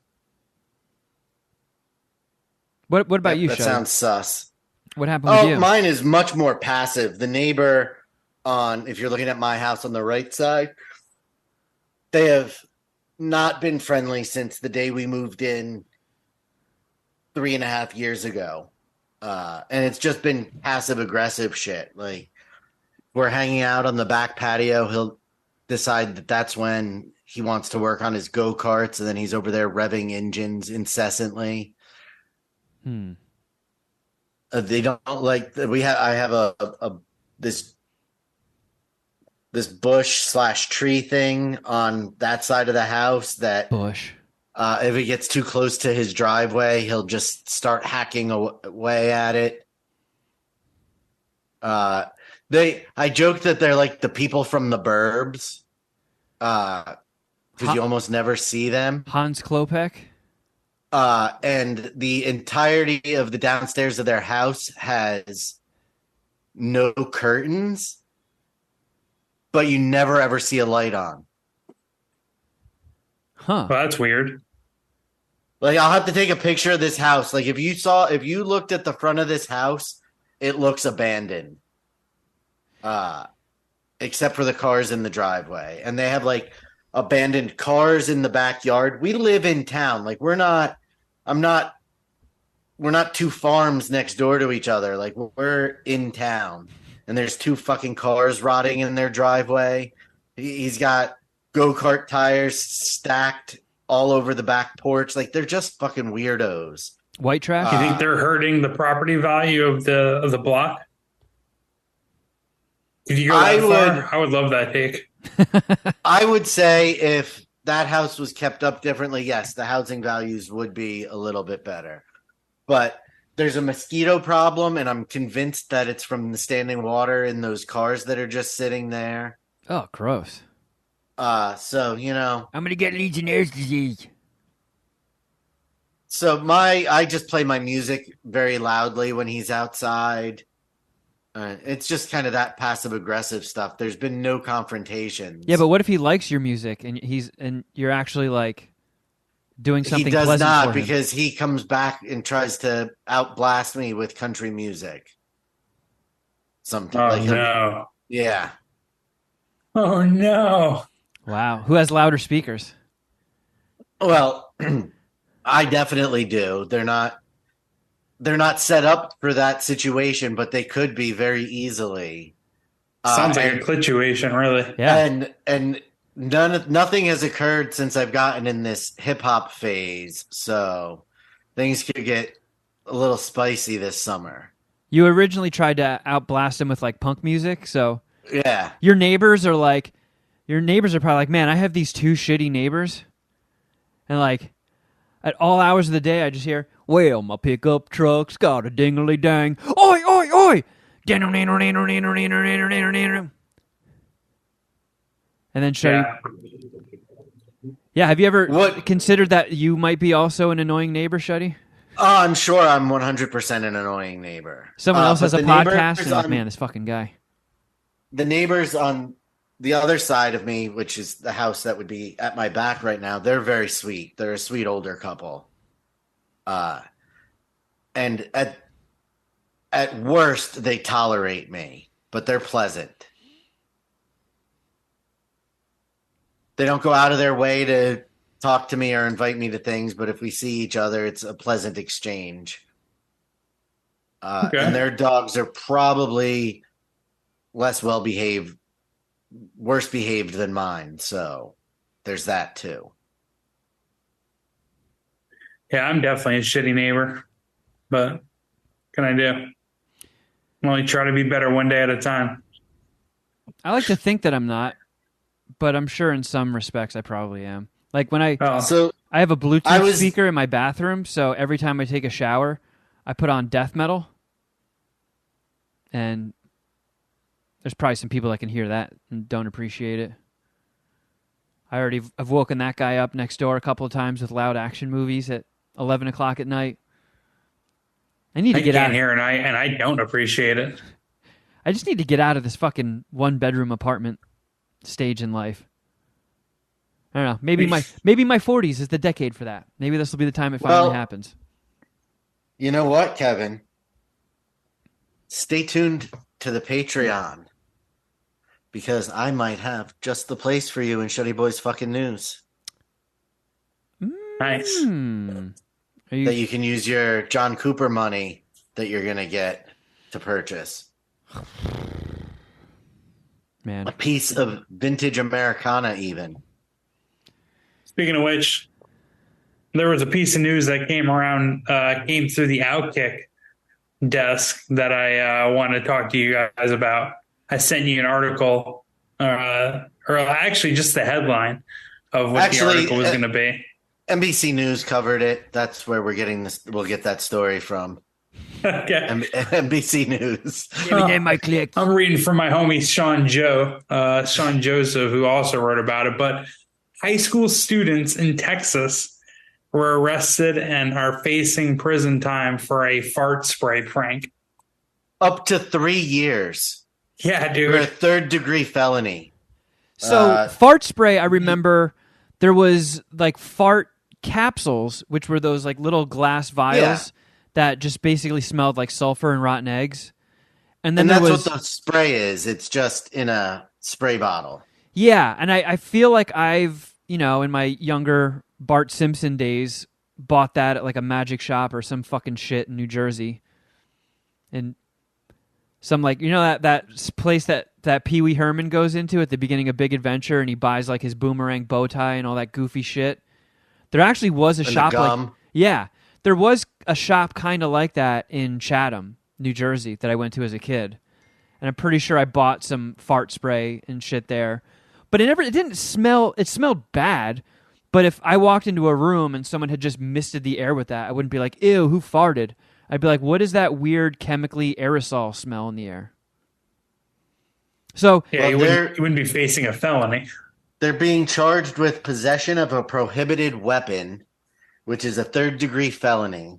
What about you, That Shuddy? sounds sus. What happened with you? Mine is much more passive. The neighbor if you're looking at my house on the right side, they have not been friendly since the day we moved in 3.5 years ago. And it's just been passive aggressive shit. Like we're hanging out on the back patio. He'll decide that that's when he wants to work on his go-karts. And then he's over there revving engines incessantly. They don't like I have this bush/tree thing on that side of the house that Bush. If it gets too close to his driveway, he'll just start hacking away at it. I joke that they're like the people from the burbs, because you almost never see them. Hans Klopek. And the entirety of the downstairs of their house has no curtains, but you never ever see a light on. Huh. Well, that's weird. Like I'll have to take a picture of this house. Like if you looked at the front of this house, it looks abandoned. Except for the cars in the driveway. And they have like abandoned cars in the backyard. We live in town. Like we're not two farms next door to each other. Like we're in town. And there's 2 fucking cars rotting in their driveway. He's got go-kart tires stacked all over the back porch. Like they're just fucking weirdos. White trash? You think they're hurting the property value of the block? Did you go that far? I would love that take. I would say if that house was kept up differently, yes, the housing values would be a little bit better. But there's a mosquito problem, and I'm convinced that it's from the standing water in those cars that are just sitting there. Oh, gross. So, you know. I'm going to get Legionnaire's disease. So I just play my music very loudly when he's outside. It's just kind of that passive aggressive stuff. There's been no confrontations. Yeah, but what if he likes your music and you're actually like doing something he does pleasant not for him? because he comes back and tries to outblast me with country music. Something no. Yeah. Oh no. Wow. Who has louder speakers? Well, I definitely do. They're not set up for that situation, but they could be very easily. Sounds like a situation, really. Yeah. And nothing has occurred since I've gotten in this hip hop phase, so things could get a little spicy this summer. You originally tried to outblast him with like punk music, so yeah. Your neighbors are probably like, man, I have these 2 shitty neighbors, And like at all hours of the day, I just hear, "Well, my pickup truck's got a dingly dang. Oi, oi, oi!" And then Shuddy. Yeah, have you ever considered that you might be also an annoying neighbor, Shuddy? Oh, I'm sure I'm 100% an annoying neighbor. Someone else has a but the podcast, neighbors and like, man, this fucking guy. The neighbors on the other side of me, which is the house that would be at my back right now, they're very sweet. They're a sweet older couple. And at worst, they tolerate me, but they're pleasant. They don't go out of their way to talk to me or invite me to things, but if we see each other, it's a pleasant exchange. And their dogs are probably less well behaved, worse behaved than mine. So there's that too. Yeah, I'm definitely a shitty neighbor, but what can I do? I'm only trying to be better one day at a time. I like to think that I'm not, but I'm sure in some respects I probably am. Like when I have a Bluetooth speaker in my bathroom, so every time I take a shower, I put on death metal, and there's probably some people that can hear that and don't appreciate it. I've woken that guy up next door a couple of times with loud action movies at 11 o'clock at night. I can't hear and I don't appreciate it. I just need to get out of this fucking one-bedroom apartment stage in life. I don't know. Maybe my 40s is the decade for that. Maybe this will be the time it finally happens. You know what, Kevin? Stay tuned to the Patreon, because I might have just the place for you in Shuddy Boy's fucking news. Nice. That you can use your John Cooper money that you're going to get to purchase. Man. A piece of vintage Americana even. Speaking of which, there was a piece of news that came through the Outkick desk that I want to talk to you guys about. I sent you an article, or actually just the headline of what the article was going to be. NBC News covered it. That's where we're getting this. We'll get that story from. Okay. NBC News. I'm reading from my homie Sean Joseph, who also wrote about it. But high school students in Texas were arrested and are facing prison time for a fart spray prank. Up to 3 years. Yeah, dude. For a third-degree felony. So fart spray, I remember there was like fart capsules, which were those like little glass vials that just basically smelled like sulfur and rotten eggs. And then that's what the spray is. It's just in a spray bottle. Yeah, and I feel like I've, in my younger Bart Simpson days, bought that at like a magic shop or some fucking shit in New Jersey. And some like, that place that Pee Wee Herman goes into at the beginning of Big Adventure, and he buys like his boomerang bow tie and all that goofy shit. There actually was a shop there was a shop kind of like that in Chatham, New Jersey, that I went to as a kid. And I'm pretty sure I bought some fart spray and shit there. But it didn't smell, it smelled bad. But if I walked into a room and someone had just misted the air with that, I wouldn't be like, ew, who farted? I'd be like, what is that weird chemically aerosol smell in the air? So you wouldn't be facing a felony. They're being charged with possession of a prohibited weapon, which is a third-degree felony,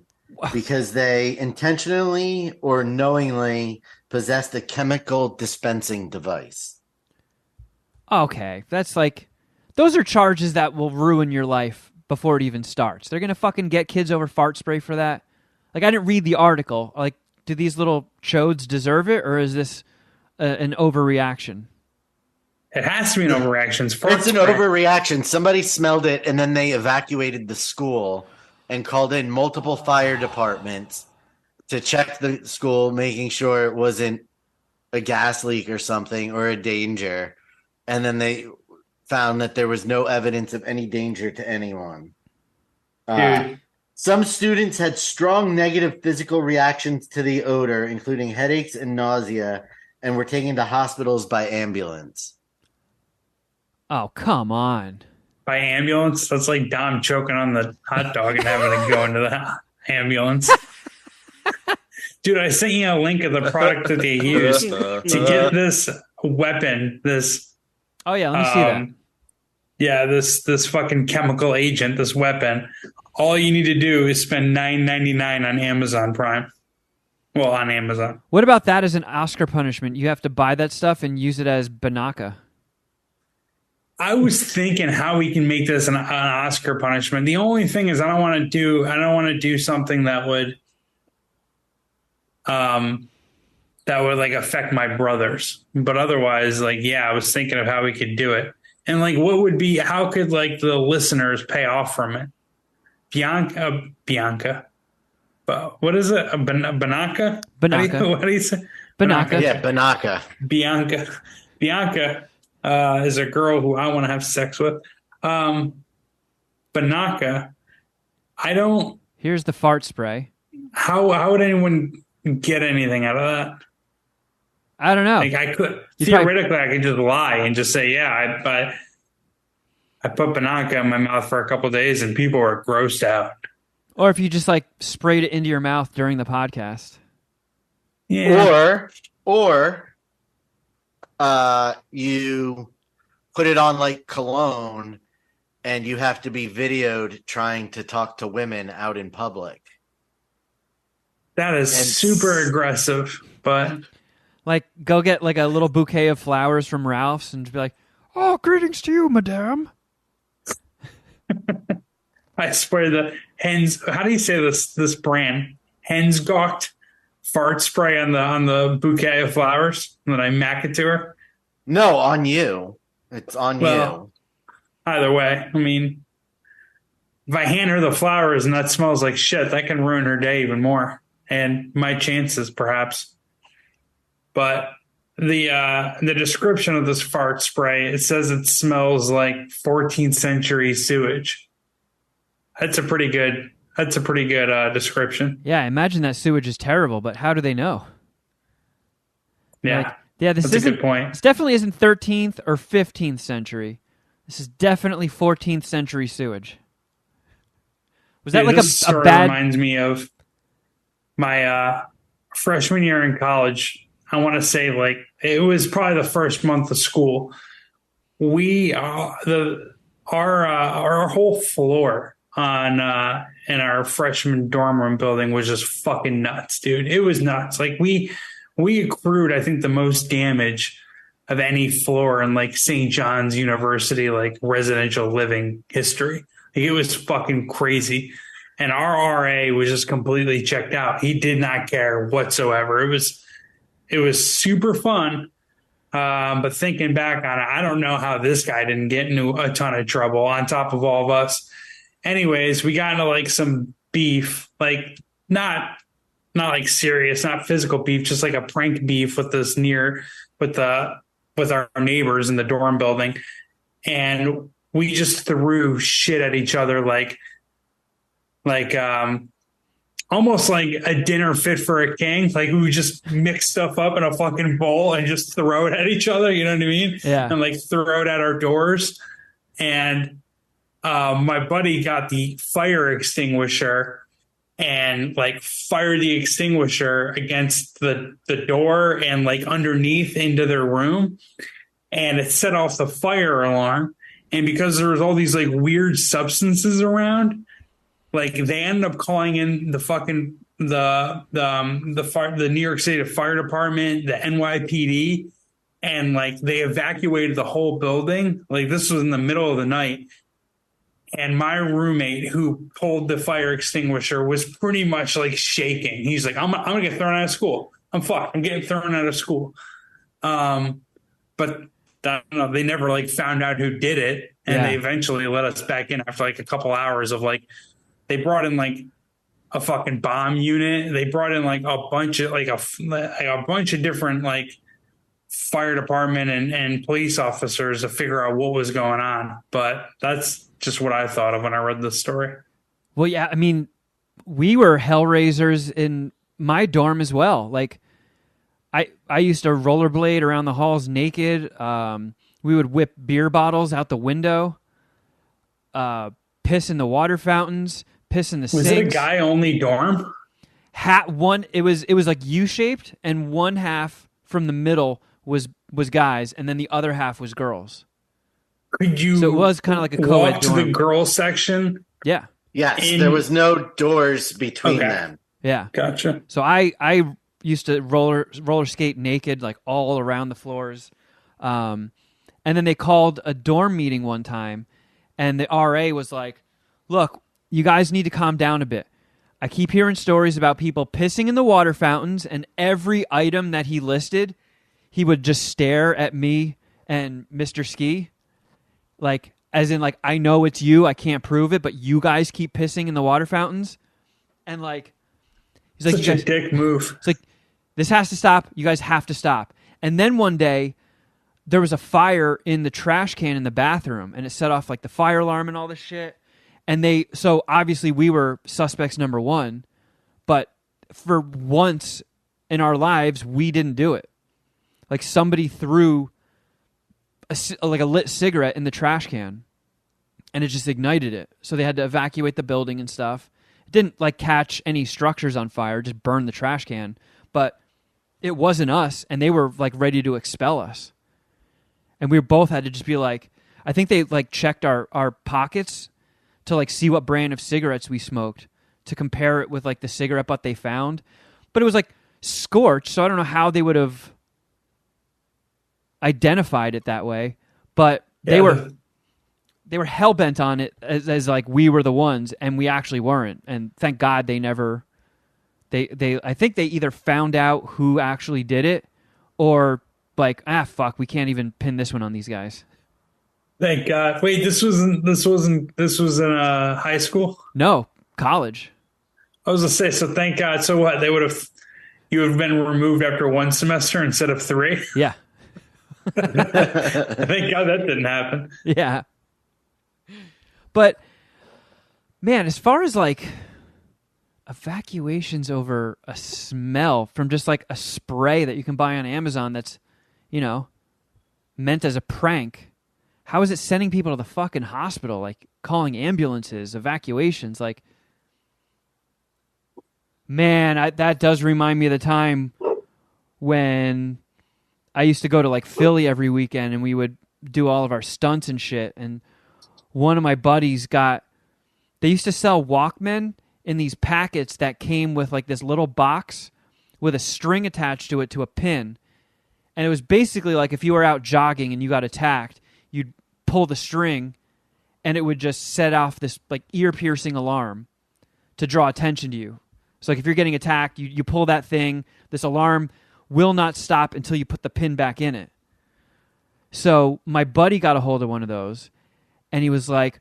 because they intentionally or knowingly possessed a chemical dispensing device. Okay, that's like, those are charges that will ruin your life before it even starts. They're going to fucking get kids over fart spray for that. Like, I didn't read the article. Like, do these little chodes deserve it, or is this an overreaction? It has to be an overreaction. It's an overreaction. Somebody smelled it, and then they evacuated the school and called in multiple fire departments to check the school, making sure it wasn't a gas leak or something or a danger. And then they found that there was no evidence of any danger to anyone. Some students had strong negative physical reactions to the odor, including headaches and nausea, and were taken to hospitals by ambulance. Oh, come on. by ambulance. That's like Dom choking on the hot dog and having to go into the ambulance. Dude, I sent you a link of the product that they use to get this weapon, this Oh yeah, let me see that. yeah, this fucking chemical agent, this weapon. All you need to do is spend $9.99 on Amazon Prime. Well, on Amazon. What about that as an Oscar punishment? You have to buy that stuff and use it as banaka. I was thinking how we can make this an Oscar punishment. The only thing is I don't want to do something that would like affect my brothers. But otherwise, like, yeah, I was thinking of how we could do it. And like how could like the listeners pay off from it? Bianca. But what is it? Banaka? Banaka. What do you say? Banaka. Yeah, Banaka. Bianca is a girl who I want to have sex with. Banaka. Here's the fart spray. How would anyone get anything out of that? I don't know. Like I could just lie and just say, yeah, I put Banaka in my mouth for a couple of days and people were grossed out. Or if you just like sprayed it into your mouth during the podcast. Yeah. Or you put it on like cologne and you have to be videoed trying to talk to women out in public. That is super aggressive, but like go get like a little bouquet of flowers from Ralph's and just be like, "Oh, greetings to you, madame." I spray the hens. How do you say this brand? Hensgawkt fart spray on the bouquet of flowers, and then I mack it to her. No, on you. It's on you. Either way, I mean, if I hand her the flowers and that smells like shit, that can ruin her day even more, and my chances perhaps. But the description of this fart spray, it says it smells like 14th century sewage. That's a pretty good description. Yeah, I imagine that sewage is terrible, but how do they know? Yeah. Like, yeah, this That's a good point. This definitely isn't 13th or 15th century. This is definitely 14th century sewage. Was that like this a bad... reminds me of my freshman year in college. I want to say like it was probably the first month of school. We our whole floor on in our freshman dorm room building was just fucking nuts, dude. It was nuts. Like we accrued, I think, the most damage of any floor in like St. John's University, like residential living history. Like, it was fucking crazy. And our RA was just completely checked out. He did not care whatsoever. It was super fun. But thinking back on it, I don't know how this guy didn't get into a ton of trouble on top of all of us. Anyways, we got into like some beef, like not like serious, not physical beef, just like a prank beef with our neighbors in the dorm building. And we just threw shit at each other like almost like a dinner fit for a king. Like we would just mix stuff up in a fucking bowl and just throw it at each other. You know what I mean? Yeah. And like throw it at our doors. And my buddy got the fire extinguisher and like fired the extinguisher against the door and like underneath into their room. And it set off the fire alarm. And because there was all these like weird substances around, like they ended up calling in the fucking the New York State Fire Department, the NYPD, and like they evacuated the whole building. Like this was in the middle of the night. And my roommate who pulled the fire extinguisher was pretty much like shaking. He's like, I'm gonna get thrown out of school. I'm fucked. I'm getting thrown out of school. But I don't know, they never like found out who did it. And they eventually let us back in after like a couple hours of like, they brought in like a fucking bomb unit. They brought in like a bunch of like a bunch of different like fire department and police officers to figure out what was going on. But that's just what I thought of when I read this story. Well, yeah, I mean, we were hellraisers in my dorm as well. Like, I used to rollerblade around the halls naked. We would whip beer bottles out the window. piss in the water fountains, piss in the Was sinks. it a guy only dorm? It was like U-shaped, and one half from the middle was guys, and then the other half was girls. Could you? So it was kind of like a co-ed walk to dorm. the girls section. Yeah, Yes, there was no doors between Okay. them. yeah. Gotcha. So I used to roller skate naked, like all around the floors. And then they called a dorm meeting one time, and the RA was like, "Look, you guys need to calm down a bit. I keep hearing stories about people pissing in the water fountains, and every item that he listed, he would just stare at me and Mr. Ski, like as in like, I know it's you, I can't prove it, but you guys keep pissing in the water fountains." And like, he's like, Such "You a guys, dick move. it's like, this has to stop. You guys have to stop." And then one day, there was a fire in the trash can in the bathroom, and it set off like the fire alarm and all this shit. And so obviously we were suspects number one, but for once in our lives, we didn't do it. Like somebody threw a lit cigarette in the trash can, and it just ignited it. So they had to evacuate the building and stuff. It didn't like catch any structures on fire, just burned the trash can. But it wasn't us, and they were like ready to expel us. And we both had to just be like, I think they like checked our pockets to like see what brand of cigarettes we smoked to compare it with like the cigarette butt they found. But it was like scorched, so I don't know how they would have identified it that way. But they were hell bent on it as like we were the ones, and we actually weren't. And thank God they never. They I think they either found out who actually did it, or like, fuck, we can't even pin this one on these guys. Thank God. Wait, this was in high school? No, college. I was gonna say, so thank God. So what? You would have been removed after one semester instead of 3? Yeah. Thank God that didn't happen. Yeah. But man, as far as like evacuations over a smell from just like a spray that you can buy on Amazon that's, meant as a prank, how is it sending people to the fucking hospital, like calling ambulances, evacuations? Like, man, that does remind me of the time when I used to go to like Philly every weekend, and we would do all of our stunts and shit. And one of my buddies they used to sell Walkmen in these packets that came with like this little box with a string attached to it to a pin. And it was basically like if you were out jogging and you got attacked, you'd pull the string and it would just set off this like ear-piercing alarm to draw attention to you. So like if you're getting attacked, you pull that thing, this alarm will not stop until you put the pin back in it. So my buddy got a hold of one of those, and he was like,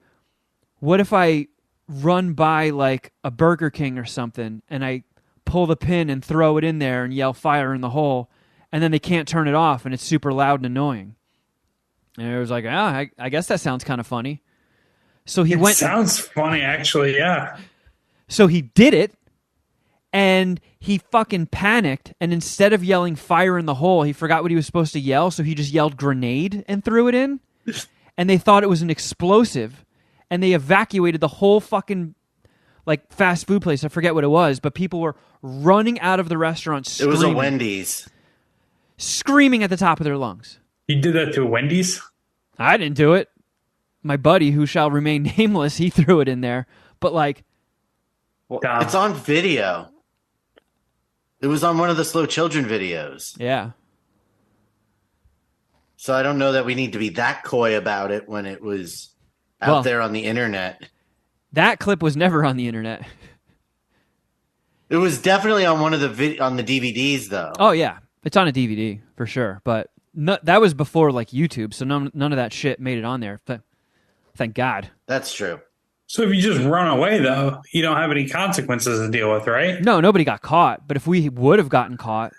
what if I run by like a Burger King or something and I pull the pin and throw it in there and yell fire in the hole, and then they can't turn it off and it's super loud and annoying? And it was like, I guess that sounds kind of funny. So he went. Sounds funny, actually. Yeah. So he did it, and he fucking panicked. And instead of yelling fire in the hole, he forgot what he was supposed to yell. So he just yelled grenade and threw it in. And they thought it was an explosive, and they evacuated the whole fucking like fast food place. I forget what it was, but people were running out of the restaurant screaming. It was a Wendy's. Screaming at the top of their lungs. You did that to Wendy's? I didn't do it. My buddy, who shall remain nameless, he threw it in there. But like, Well, Dumb. it's on video. It was on one of the slow children videos. yeah. So I don't know that we need to be that coy about it when it was out there on the internet. That clip was never on the internet. It was definitely on one of on the DVDs, though. Oh yeah, it's on a DVD for sure. But that was before like YouTube, so none of that shit made it on there. But thank God. That's true. So if you just run away, though, you don't have any consequences to deal with, right? No, nobody got caught. But if we would have gotten caught,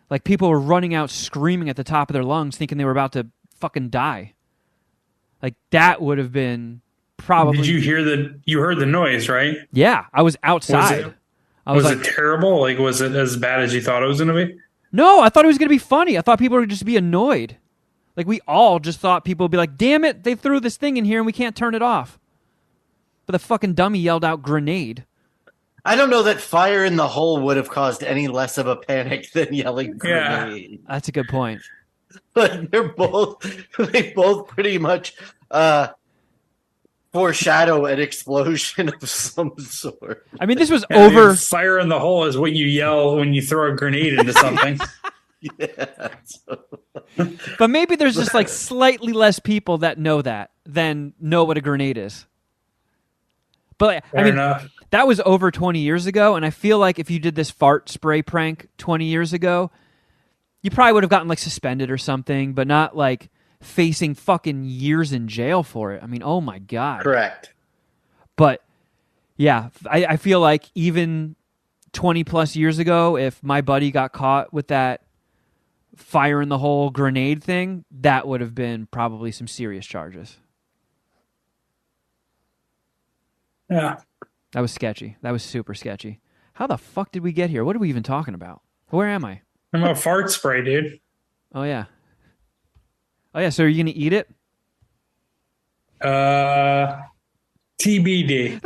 like people were running out screaming at the top of their lungs, thinking they were about to fucking die. Like that would have been probably. Did you hear you heard the noise, right? Yeah, I was outside. Was it terrible? Like, was it as bad as you thought it was going to be? No, I thought it was going to be funny. I thought people would just be annoyed. Like we all just thought people would be like, "Damn it, they threw this thing in here and we can't turn it off." But the fucking dummy yelled out grenade. I don't know that fire in the hole would have caused any less of a panic than yelling Yeah. grenade. That's a good point. But they both pretty much foreshadow an explosion of some sort. I mean, this was Yeah, over. fire in the hole is what you yell when you throw a grenade into something. Yeah. But maybe there's just like slightly less people that know that than know what a grenade is. But Fair I mean, enough. that was over 20 years ago, and I feel like if you did this fart spray prank 20 years ago, you probably would have gotten like suspended or something, but not like facing fucking years in jail for it. I mean, oh my God. Correct. But yeah, I feel like even 20 plus years ago, if my buddy got caught with that fire in the hole grenade thing, that would have been probably some serious charges. Yeah. That was sketchy. That was super sketchy. How the fuck did we get here? What are we even talking about? Where am I? I'm a fart spray, dude. Oh, yeah. Oh, yeah. So are you going to eat it? TBD.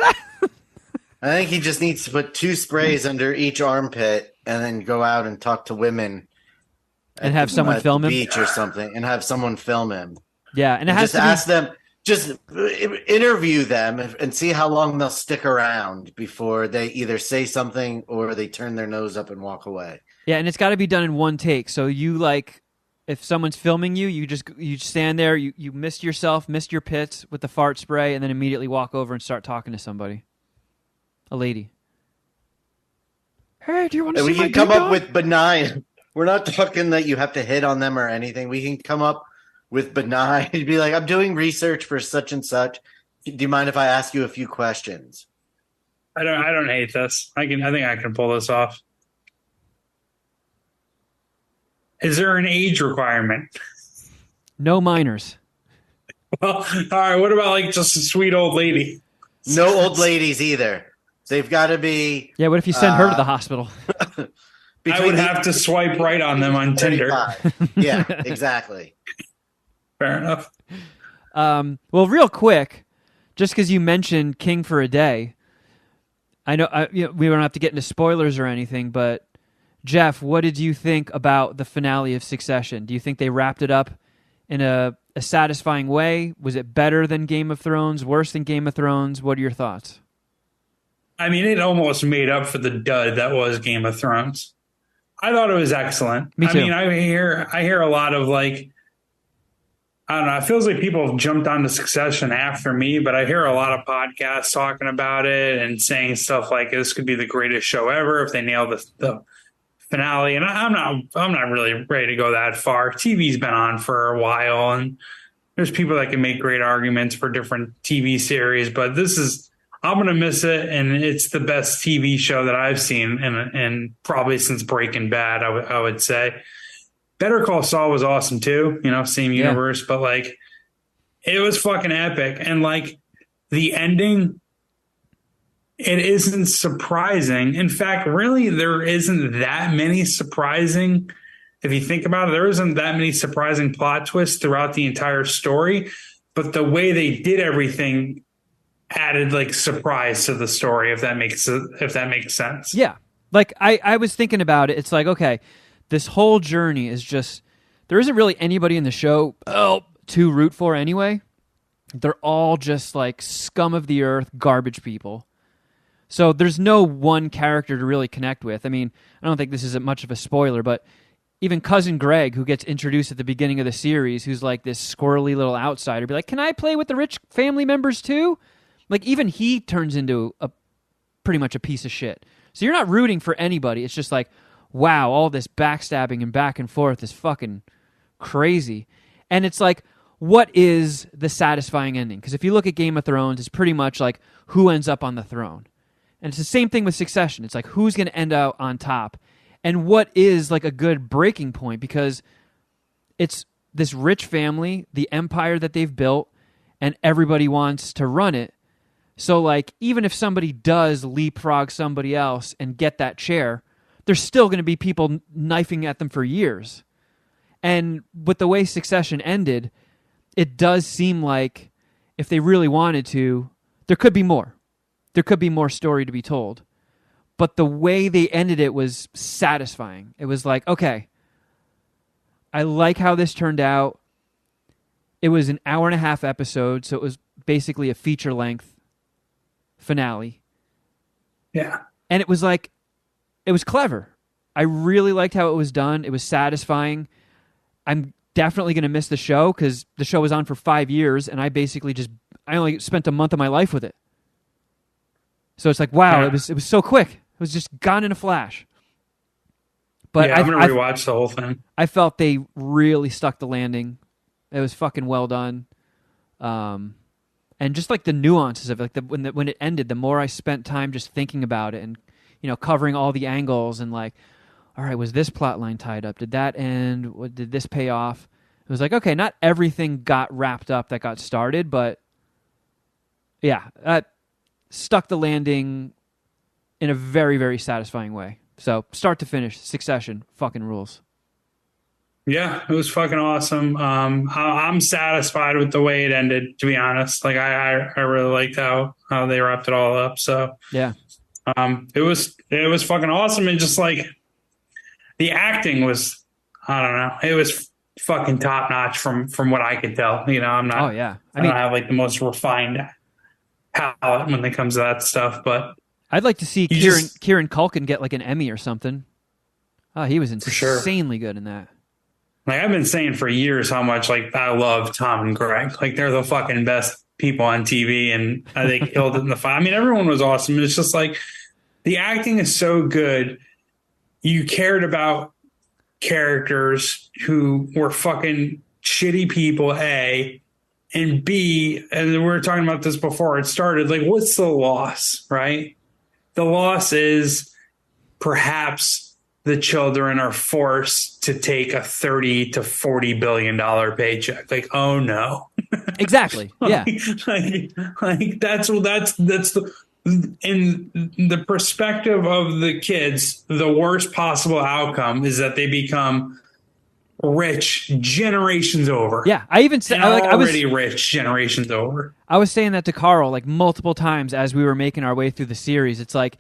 I think he just needs to put 2 sprays under each armpit and then go out and talk to women. And have someone at film the him? beach or something, and have someone film him. Yeah. And it has Just to be... ask them, just interview them and see how long they'll stick around before they either say something or they turn their nose up and walk away. Yeah, and it's got to be done in one take. So you like, if someone's filming you, you stand there, you mist yourself, mist your pits with the fart spray, and then immediately walk over and start talking to somebody. A lady. Hey, do you want to And see we my can come dick up dog? with benign. We're not talking that you have to hit on them or anything. We can come up with benign. You'd be like, I'm doing research for such and such. Do you mind if I ask you a few questions? I don't hate this. I think I can pull this off. Is there an age requirement? No minors. Well, all right. What about like just a sweet old lady? No old ladies either. They've got to be. Yeah, what if you send her to the hospital? I would have to swipe right on them on Tinder. 35. Yeah, exactly. Fair enough. Well, real quick, just because you mentioned King for a Day, I know we don't have to get into spoilers or anything, but Geoff, what did you think about the finale of Succession? Do you think they wrapped it up in a satisfying way? Was it better than Game of Thrones? Worse than Game of Thrones? What are your thoughts? I mean, it almost made up for the dud that was Game of Thrones. I thought it was excellent. Me too. I mean, I hear a lot of like, I don't know. It feels like people have jumped onto Succession after me, but I hear a lot of podcasts talking about it and saying stuff like this could be the greatest show ever if they nail the finale. And I'm not really ready to go that far. TV's been on for a while, and there's people that can make great arguments for different TV series, but I'm going to miss it, and it's the best TV show that I've seen, and probably since Breaking Bad, I would say. Better Call Saul was awesome too, same universe, but like it was fucking epic. And like the ending, it isn't surprising. In fact, really, there isn't that many surprising. If you think about it, there isn't that many surprising plot twists throughout the entire story, but the way they did everything added like surprise to the story, if that makes sense. Yeah. Like I was thinking about it. It's like, okay, this whole journey is just, there isn't really anybody in the show to root for anyway. They're all just like scum of the earth, garbage people. So there's no one character to really connect with. I mean, I don't think this is much of a spoiler, but even Cousin Greg, who gets introduced at the beginning of the series, who's like this squirrely little outsider, be like, can I play with the rich family members too? Like, even he turns into pretty much a piece of shit. So you're not rooting for anybody. It's just like, wow, all this backstabbing and back and forth is fucking crazy. And it's like, what is the satisfying ending? Because if you look at Game of Thrones, it's pretty much like who ends up on the throne. And it's the same thing with Succession. It's like who's going to end out on top. And what is like a good breaking point? Because it's this rich family, the empire that they've built, and everybody wants to run it. So, like, even if somebody does leapfrog somebody else and get that chair, there's still going to be people knifing at them for years. And with the way Succession ended, it does seem like if they really wanted to, There could be more. There could be more story to be told. But the way they ended it was satisfying. It was like, okay, I like how this turned out. It was an 1.5 hour episode, so it was basically a feature-length finale. Yeah. And it was like, it was clever. I really liked how it was done. It was satisfying. I'm definitely going to miss the show because the show was on for 5 years, and I only spent a month of my life with it. So it's like, wow, Yeah. it was so quick. It was just gone in a flash. But I'm going to rewatch the whole thing. I felt they really stuck the landing. It was fucking well done. And just like the nuances of it, like when it ended, the more I spent time just thinking about it and, covering all the angles and like, all right, was this plot line tied up? Did that end? Did this pay off? It was like, okay, not everything got wrapped up that got started, but yeah, stuck the landing in a very, very satisfying way. So start to finish, Succession fucking rules. Yeah, it was fucking awesome. I'm satisfied with the way it ended, to be honest. Like I really liked how they wrapped it all up. So yeah, it was fucking awesome. And just like the acting was, I don't know, it was fucking top notch from what I could tell. I'm not. Oh yeah, I don't have like the most refined palate when it comes to that stuff, but I'd like to see Kieran Culkin get like an Emmy or something. Oh, he was insanely good in that. Like I've been saying for years how much like I love Tom and Greg. Like they're the fucking best people on TV, and they killed it in the fight. I mean, everyone was awesome. It's just like the acting is so good. You cared about characters who were fucking shitty people, A, and B, and we were talking about this before it started. Like, what's the loss, right? The loss is perhaps the children are forced to take a $30 to $40 billion paycheck. Like, oh no. Exactly. Yeah. like that's the in the perspective of the kids, the worst possible outcome is that they become rich generations over. Yeah. I even said I was rich generations over. I was saying that to Carl like multiple times as we were making our way through the series. It's like,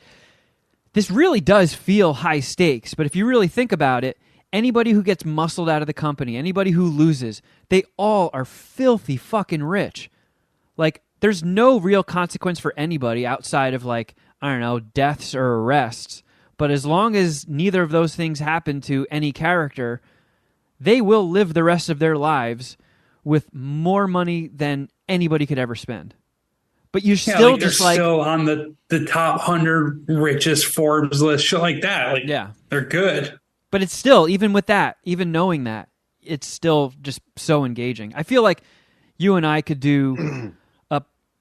this really does feel high stakes, but if you really think about it, anybody who gets muscled out of the company, anybody who loses, they all are filthy fucking rich. Like, there's no real consequence for anybody outside of, like, I don't know, deaths or arrests. But as long as neither of those things happen to any character, they will live the rest of their lives with more money than anybody could ever spend. But you're still they're still on the top 100 richest Forbes list, shit like that. Like, yeah, they're good. But it's still, even with that, even knowing that, it's still just so engaging. I feel like you and I could do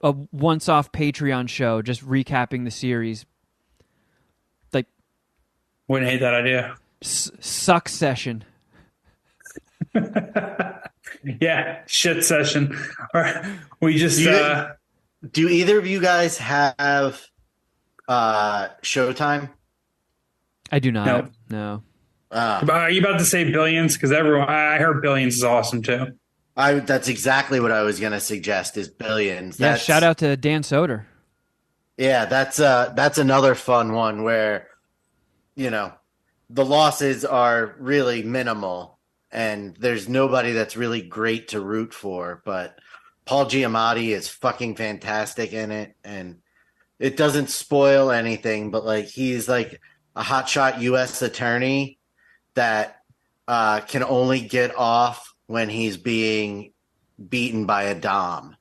a once-off Patreon show just recapping the series. Like, wouldn't hate that idea. Suck session. Yeah, shit session. All right, we just... Do either of you guys have Showtime? I do not. Nope. No. Are you about to say Billions? Because I heard Billions is awesome too. That's exactly what I was going to suggest is Billions. Yeah, shout out to Dan Soder. Yeah, that's another fun one where, the losses are really minimal and there's nobody that's really great to root for, but Paul Giamatti is fucking fantastic in it, and it doesn't spoil anything, but like he's like a hotshot U.S. attorney that can only get off when he's being beaten by a dom.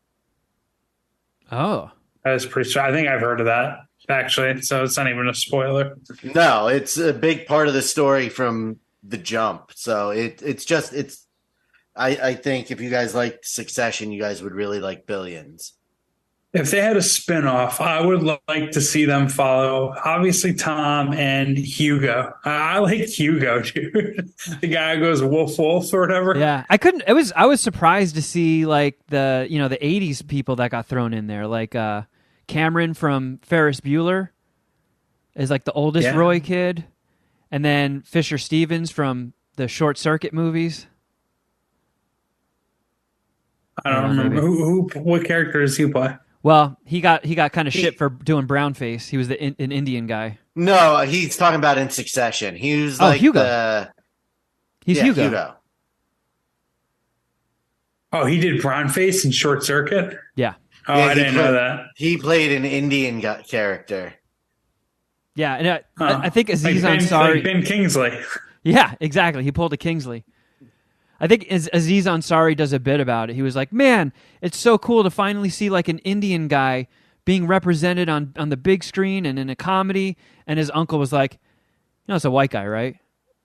Oh, that is pretty strong. I think I've heard of that actually, so it's not even a spoiler. No, it's a big part of the story from the jump. So I think if you guys like Succession, you guys would really like Billions. If they had a spinoff, I would like to see them follow, obviously, Tom and Hugo. I like Hugo, dude. The guy who goes wolf wolf or whatever. Yeah, I was surprised to see like the 80s people that got thrown in there, like Cameron from Ferris Bueller is like the oldest Roy kid, and then Fisher Stevens from the Short Circuit movies. I don't remember what character does he play. Well, he got kind of shit for doing brownface. He was an Indian guy. No, he's talking about in Succession. He was like Hugo. He's Hugo. Hugo. Oh, he did brownface in Short Circuit? Yeah. Oh, Yeah, I didn't know that. He played an Indian character. Yeah, and I think Aziz like Ansari... Like Ben Kingsley. Yeah, exactly. He pulled a Kingsley. I think Aziz Ansari does a bit about it. He was like, man, it's so cool to finally see like an Indian guy being represented on the big screen and in a comedy. And his uncle was like, it's a white guy, right?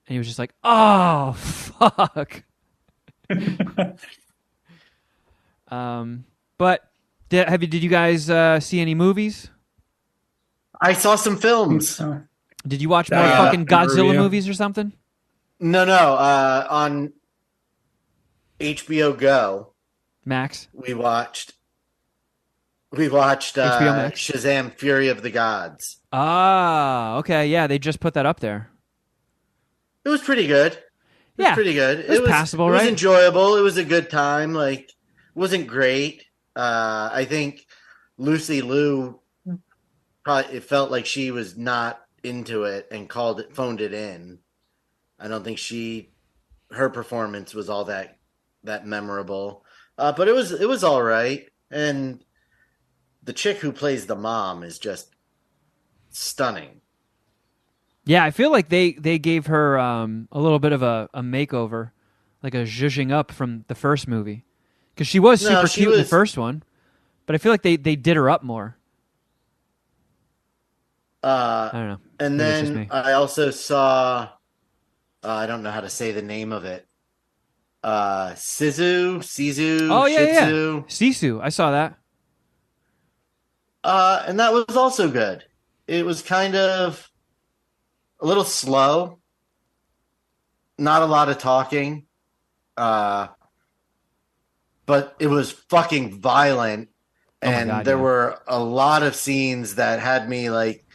And he was just like, oh, fuck. But did you guys see any movies? I saw some films. Did you watch more fucking Godzilla movies or something? No. On HBO Go, Max. we watched HBO Max? Shazam: Fury of the Gods. Ah, okay, yeah, they just put that up there. It was pretty good. It was pretty good. It was passable, It right? was enjoyable. It was a good time. Like, it wasn't great. I think Lucy Liu probably it felt like she was not into it and phoned it in. I don't think her performance was all that memorable. But it was all right. And the chick who plays the mom is just stunning. Yeah, I feel like they gave her a little bit of a makeover, like a zhuzhing up from the first movie. Because she was super cute in the first one. But I feel like they did her up more. I don't know. And then I also saw, I don't know how to say the name of it. Sisu. Oh, yeah, Shitsu. yeah. Sisu. I saw that. And that was also good. It was kind of a little slow. Not a lot of talking. But it was fucking violent. And there were a lot of scenes that had me like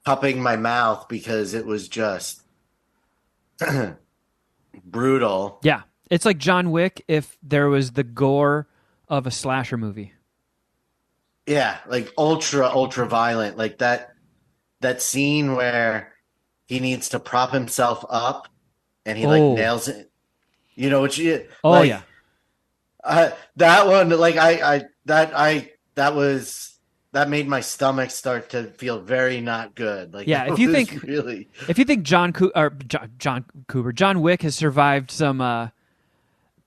cupping my mouth because it was just brutal. Yeah. It's like John Wick if there was the gore of a slasher movie. Yeah, like ultra violent. Like that scene where he needs to prop himself up and he like nails it. You know what you yeah. That one, like that made my stomach start to feel very not good. Like, yeah, if you think John Wick has survived some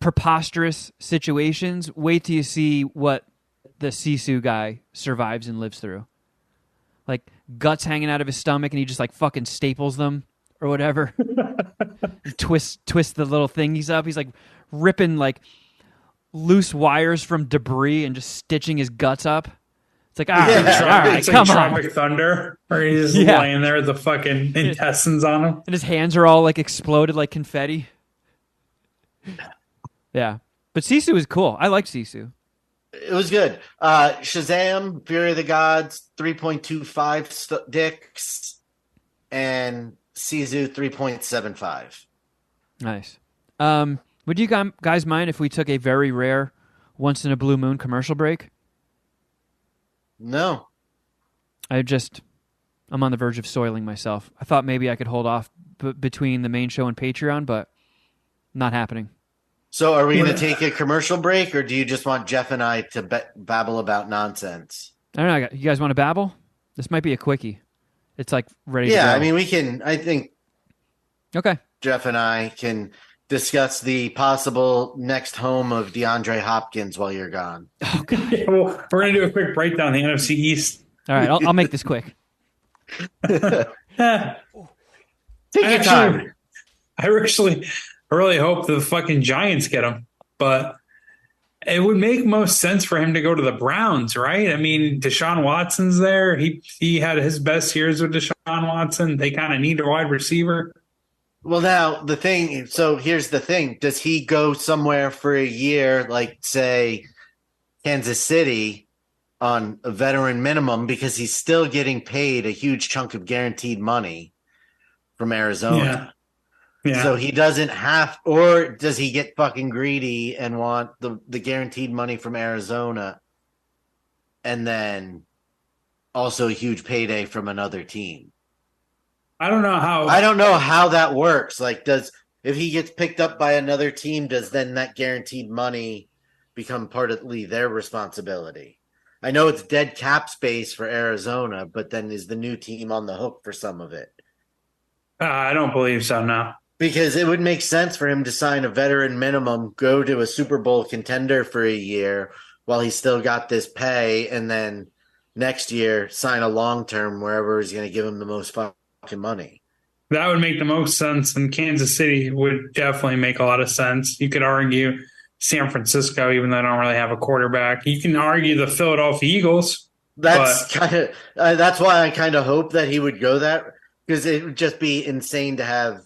preposterous situations, wait till you see what the Sisu guy survives and lives through. Like guts hanging out of his stomach, and he just like fucking staples them or whatever. twist the little thingies up. He's like ripping like loose wires from debris and just stitching his guts up. It's like, all right, it's come like on. Tropic Thunder, where he's laying there with the fucking intestines on him. And his hands are all like exploded like confetti. Yeah. But Sisu is cool. I like Sisu. It was good. Shazam, Fury of the Gods, 3.25 dicks, and Sisu 3.75. Nice. Would you guys mind if we took a very rare once in a blue moon commercial break? No. I'm on the verge of soiling myself. I thought maybe I could hold off between the main show and Patreon, but not happening. So are we going to take a commercial break, or do you just want Geoff and I to babble about nonsense? I don't know. You guys want to babble? This might be a quickie. It's like ready to go. Yeah, I mean, I think okay. Geoff and I can discuss the possible next home of DeAndre Hopkins while you're gone. Okay. Well, we're going to do a quick breakdown of the NFC East. All right, I'll make this quick. Take your time. I really hope the fucking Giants get him, but it would make most sense for him to go to the Browns, right? I mean, Deshaun Watson's there. He had his best years with Deshaun Watson. They kind of need a wide receiver. Well, now here's the thing. Does he go somewhere for a year, like say Kansas City on a veteran minimum, because he's still getting paid a huge chunk of guaranteed money from Arizona? Yeah. So he doesn't have, or does he get fucking greedy and want the guaranteed money from Arizona and then also a huge payday from another team. I don't know how. I don't know how that works. Like, if he gets picked up by another team, does then that guaranteed money become partly their responsibility? I know it's dead cap space for Arizona, but then is the new team on the hook for some of it? I don't believe so. No. Because it would make sense for him to sign a veteran minimum, go to a Super Bowl contender for a year while he's still got this pay, and then next year sign a long term wherever he's going to give him the most fucking money. That would make the most sense, and Kansas City would definitely make a lot of sense. You could argue San Francisco, even though I don't really have a quarterback. You can argue the Philadelphia Eagles. That's that's why I kind of hope that he would go that, because it would just be insane to have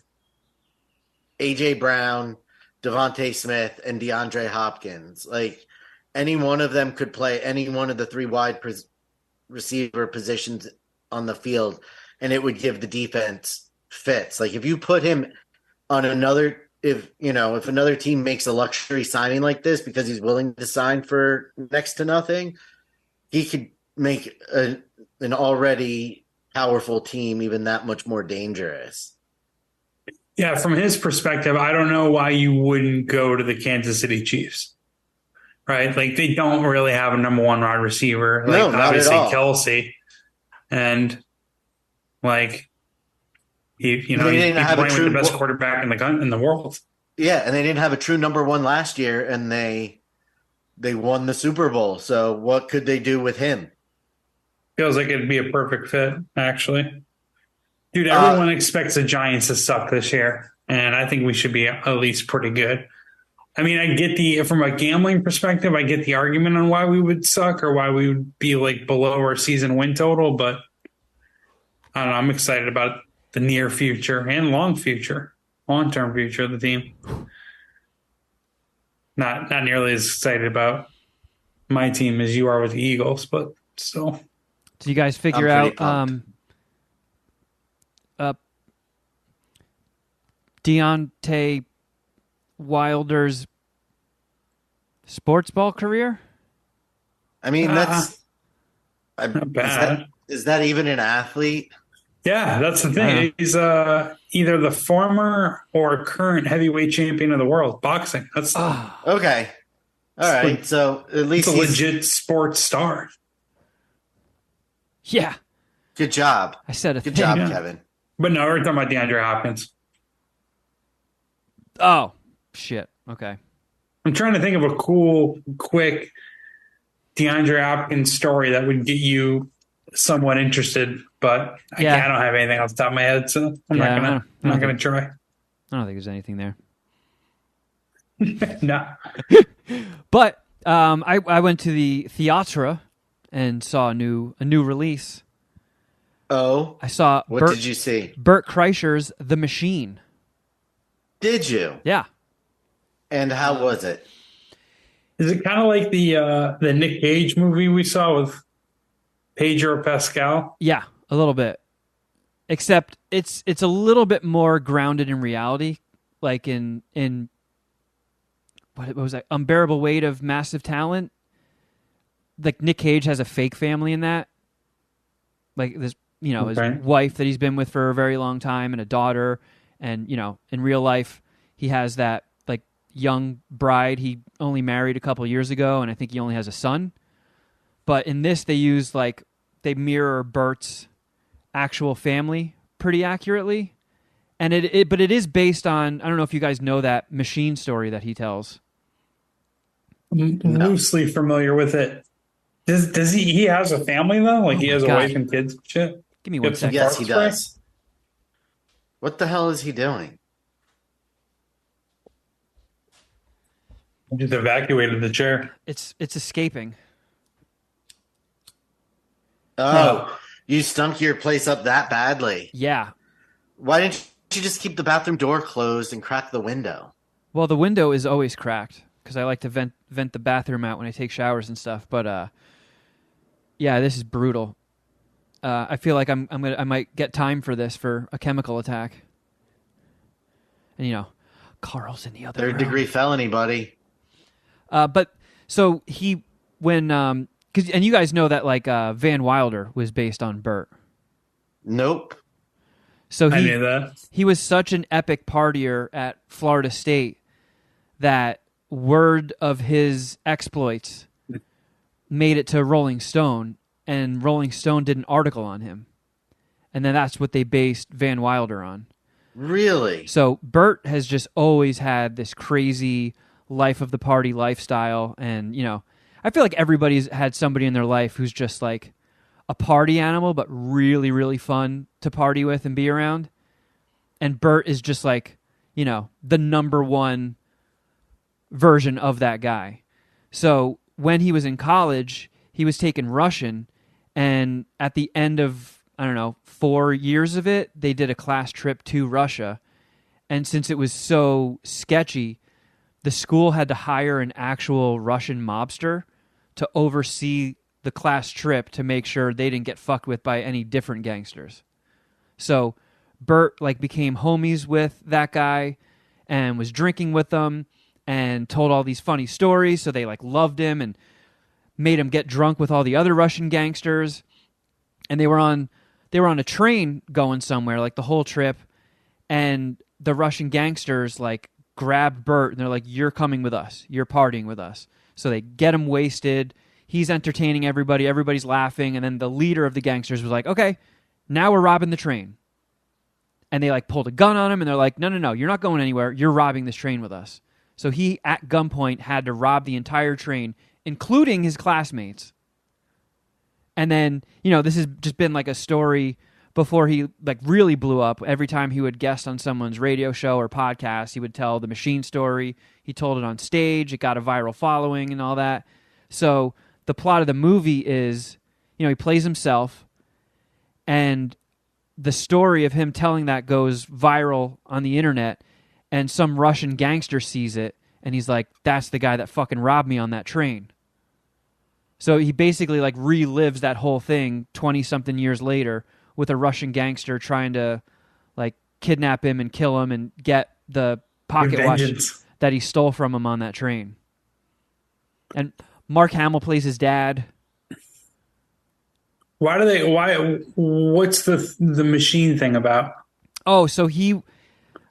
AJ Brown, Devontae Smith, and DeAndre Hopkins. Like, any one of them could play any one of the three wide receiver positions on the field, and it would give the defense fits. Like, if you put him on another, if another team makes a luxury signing like this because he's willing to sign for next to nothing, he could make an already powerful team even that much more dangerous. Yeah, from his perspective, I don't know why you wouldn't go to the Kansas City Chiefs, right? Like, they don't really have a number one wide receiver. Like, No, not obviously at all. Kelsey, and like, he's didn't have a playing with true the best quarterback in the world. Yeah, and they didn't have a true number one last year, and they won the Super Bowl. So what could they do with him? Feels like it'd be a perfect fit, actually. Dude, everyone expects the Giants to suck this year, and I think we should be at least pretty good. I mean, I get from a gambling perspective, I get the argument on why we would suck or why we would be like below our season win total, but I don't know. I'm excited about the near future and long-term future of the team. Not nearly as excited about my team as you are with the Eagles, but still. Did you guys figure I'm pretty out Deontay Wilder's sports ball career? I mean, that's not bad. Is that even an athlete? Yeah, that's the thing. He's either the former or current heavyweight champion of the world, boxing. That's Okay. All right. So at least he's a he's legit sports star. Yeah. good job. I said a Good thing. job, Yeah. Kevin. But no, we're talking about DeAndre Hopkins. Oh, shit. Okay. I'm trying to think of a cool, quick DeAndre Hopkins story that would get you somewhat interested, but I don't have anything off the top of my head, so I'm not gonna try. I don't think there's anything there. No. But I went to the theatre and saw a new release. Oh, I saw what did you see? Bert Kreischer's The Machine. Did you? Yeah. And how was it? Is it kind of like the Nick Cage movie we saw with Pedro Pascal? Yeah, a little bit. Except it's a little bit more grounded in reality, like in what was that? Unbearable Weight of Massive Talent. Like, Nick Cage has a fake family in that. Like, this, his wife that he's been with for a very long time and a daughter, and in real life he has that like young bride he only married a couple years ago, and I think he only has a son. But in this they mirror Bert's actual family pretty accurately. And but it is based on, I don't know if you guys know that Machine story that he tells. Loosely familiar with it. Does he has a family though? Like, he has a wife and kids and shit? Give me one second. Yes, he does. What the hell is he doing? Just evacuated the chair. It's escaping. Oh, you stunk your place up that badly. Yeah. Why didn't you just keep the bathroom door closed and crack the window? Well, the window is always cracked because I like to vent the bathroom out when I take showers and stuff. But yeah, this is brutal. I feel like I might get time for this for a chemical attack. And Carl's in the other room. 3rd-degree felony, buddy. But so when And you guys know that like Van Wilder was based on Burt. Nope. So I knew that. he was such an epic partier at Florida State that word of his exploits made it to Rolling Stone, and Rolling Stone did an article on him. And then that's what they based Van Wilder on. Really? So Burt has just always had this crazy life of the party lifestyle. And, you know, I feel like everybody's had somebody in their life who's just like a party animal, but really, really fun to party with and be around. And Burt is just like, you know, the number one version of that guy. So when he was in college, he was taking Russian, and at the end of, I don't know, 4 years of it, they did a class trip to Russia. And since it was so sketchy, the school had to hire an actual Russian mobster to oversee the class trip to make sure they didn't get fucked with by any different gangsters. So Burt like became homies with that guy and was drinking with them and told all these funny stories. So they like loved him and made him get drunk with all the other Russian gangsters. And they were on a train going somewhere like the whole trip. And the Russian gangsters like grabbed Burt and they're like, "You're coming with us. You're partying with us." So they get him wasted. He's entertaining everybody. Everybody's laughing. And then the leader of the gangsters was like, "Okay, now we're robbing the train." And they like pulled a gun on him and they're like, no, you're not going anywhere. You're robbing this train with us. So he, at gunpoint, had to rob the entire train, including his classmates. And then, you know, this has just been like a story before he like really blew up. Every time he would guest on someone's radio show or podcast, he would tell the machine story. He told it on stage. It got a viral following and all that. So the plot of the movie is, you know, he plays himself, and the story of him telling that goes viral on the internet, and some Russian gangster sees it, and he's like, "That's the guy that fucking robbed me on that train." So he basically like relives that whole thing 20-something years later with a Russian gangster trying to like kidnap him and kill him and get the pocket watch that he stole from him on that train. And Mark Hamill plays his dad. What's the machine thing about? Oh, so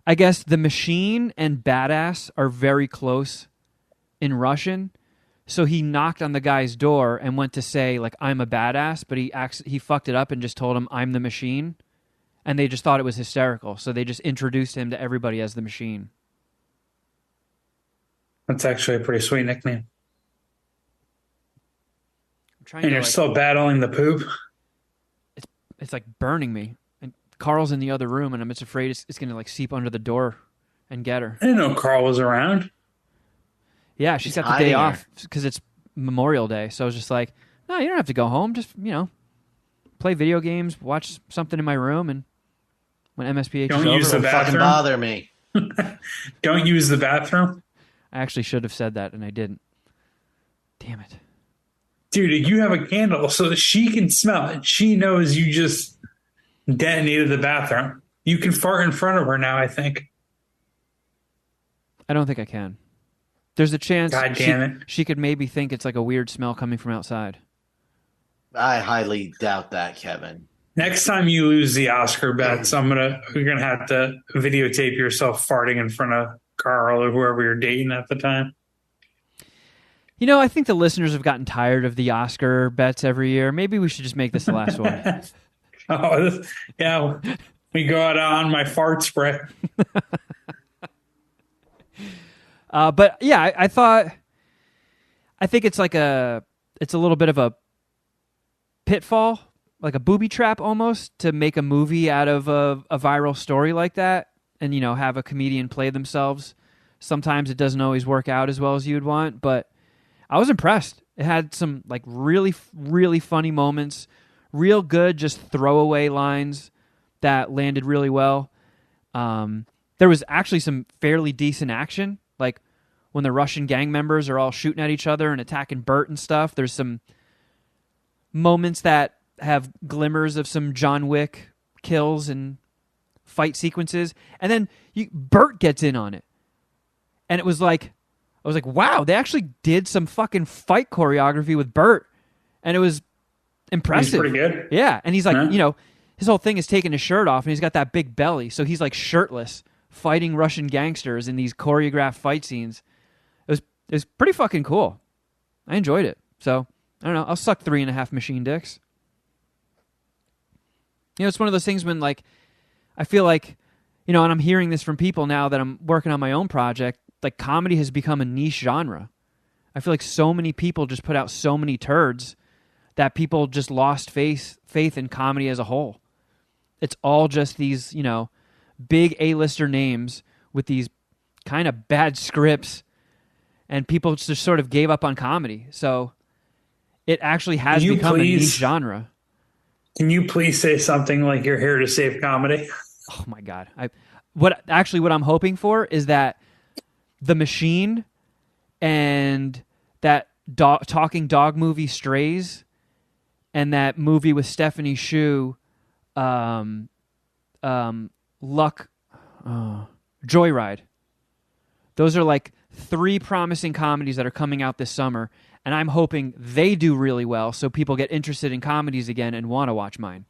I guess the machine and badass are very close in Russian. So he knocked on the guy's door and went to say like, "I'm a badass," but he fucked it up and just told him, "I'm the machine." And they just thought it was hysterical. So they just introduced him to everybody as the machine. That's actually a pretty sweet nickname. And you're still battling the poop? It's like burning me. And Carl's in the other room, and I'm just afraid it's going to like seep under the door and get her. I didn't know Carl was around. Yeah, she's got the day off because it's Memorial Day. So I was just like, "No, you don't have to go home. Just, you know, play video games, watch something in my room, and when MSPH is over, don't use the bathroom. Fucking bother me." Don't use the bathroom. I actually should have said that, and I didn't. Damn it. Dude, you have a candle so that she can smell it. She knows you just detonated the bathroom. You can fart in front of her now, I think. I don't think I can. There's a chance God damn it. She could maybe think it's like a weird smell coming from outside. I highly doubt that, Kevin. Next time you lose the Oscar bets, you're gonna have to videotape yourself farting in front of Carl or whoever you're dating at the time. You know, I think the listeners have gotten tired of the Oscar bets every year. Maybe we should just make this the last one. Yeah, we go out on my fart spray. But yeah, I think it's like it's a little bit of a pitfall, like a booby trap almost, to make a movie out of a viral story like that and, you know, have a comedian play themselves. Sometimes it doesn't always work out as well as you'd want, but I was impressed. It had some like really, really funny moments, real good, just throwaway lines that landed really well. There was actually some fairly decent action, like when the Russian gang members are all shooting at each other and attacking Burt and stuff. There's some moments that have glimmers of some John Wick kills and fight sequences. And then Burt gets in on it. And it was like, I was like, wow, they actually did some fucking fight choreography with Burt. and it was impressive. He's pretty good. Yeah, and he's like, Yeah. you know, his whole thing is taking his shirt off, and he's got that big belly, so he's like shirtless, fighting Russian gangsters in these choreographed fight scenes. It was pretty fucking cool. I enjoyed it. So I don't know. I'll suck 3.5 machine dicks. You know, it's one of those things when like I feel like, you know, and I'm hearing this from people now that I'm working on my own project. Like comedy has become a niche genre. I feel like so many people just put out so many turds that people just lost faith in comedy as a whole. It's all just these, you know, big A-lister names with these kind of bad scripts, and people just sort of gave up on comedy. So it actually has become a niche genre. Can you please say something like you're here to save comedy? Oh my God. What I'm hoping for is that The Machine and that talking dog movie Strays and that movie with Stephanie Shu, Joyride. Those are like 3 promising comedies that are coming out this summer, and I'm hoping they do really well so people get interested in comedies again and want to watch mine.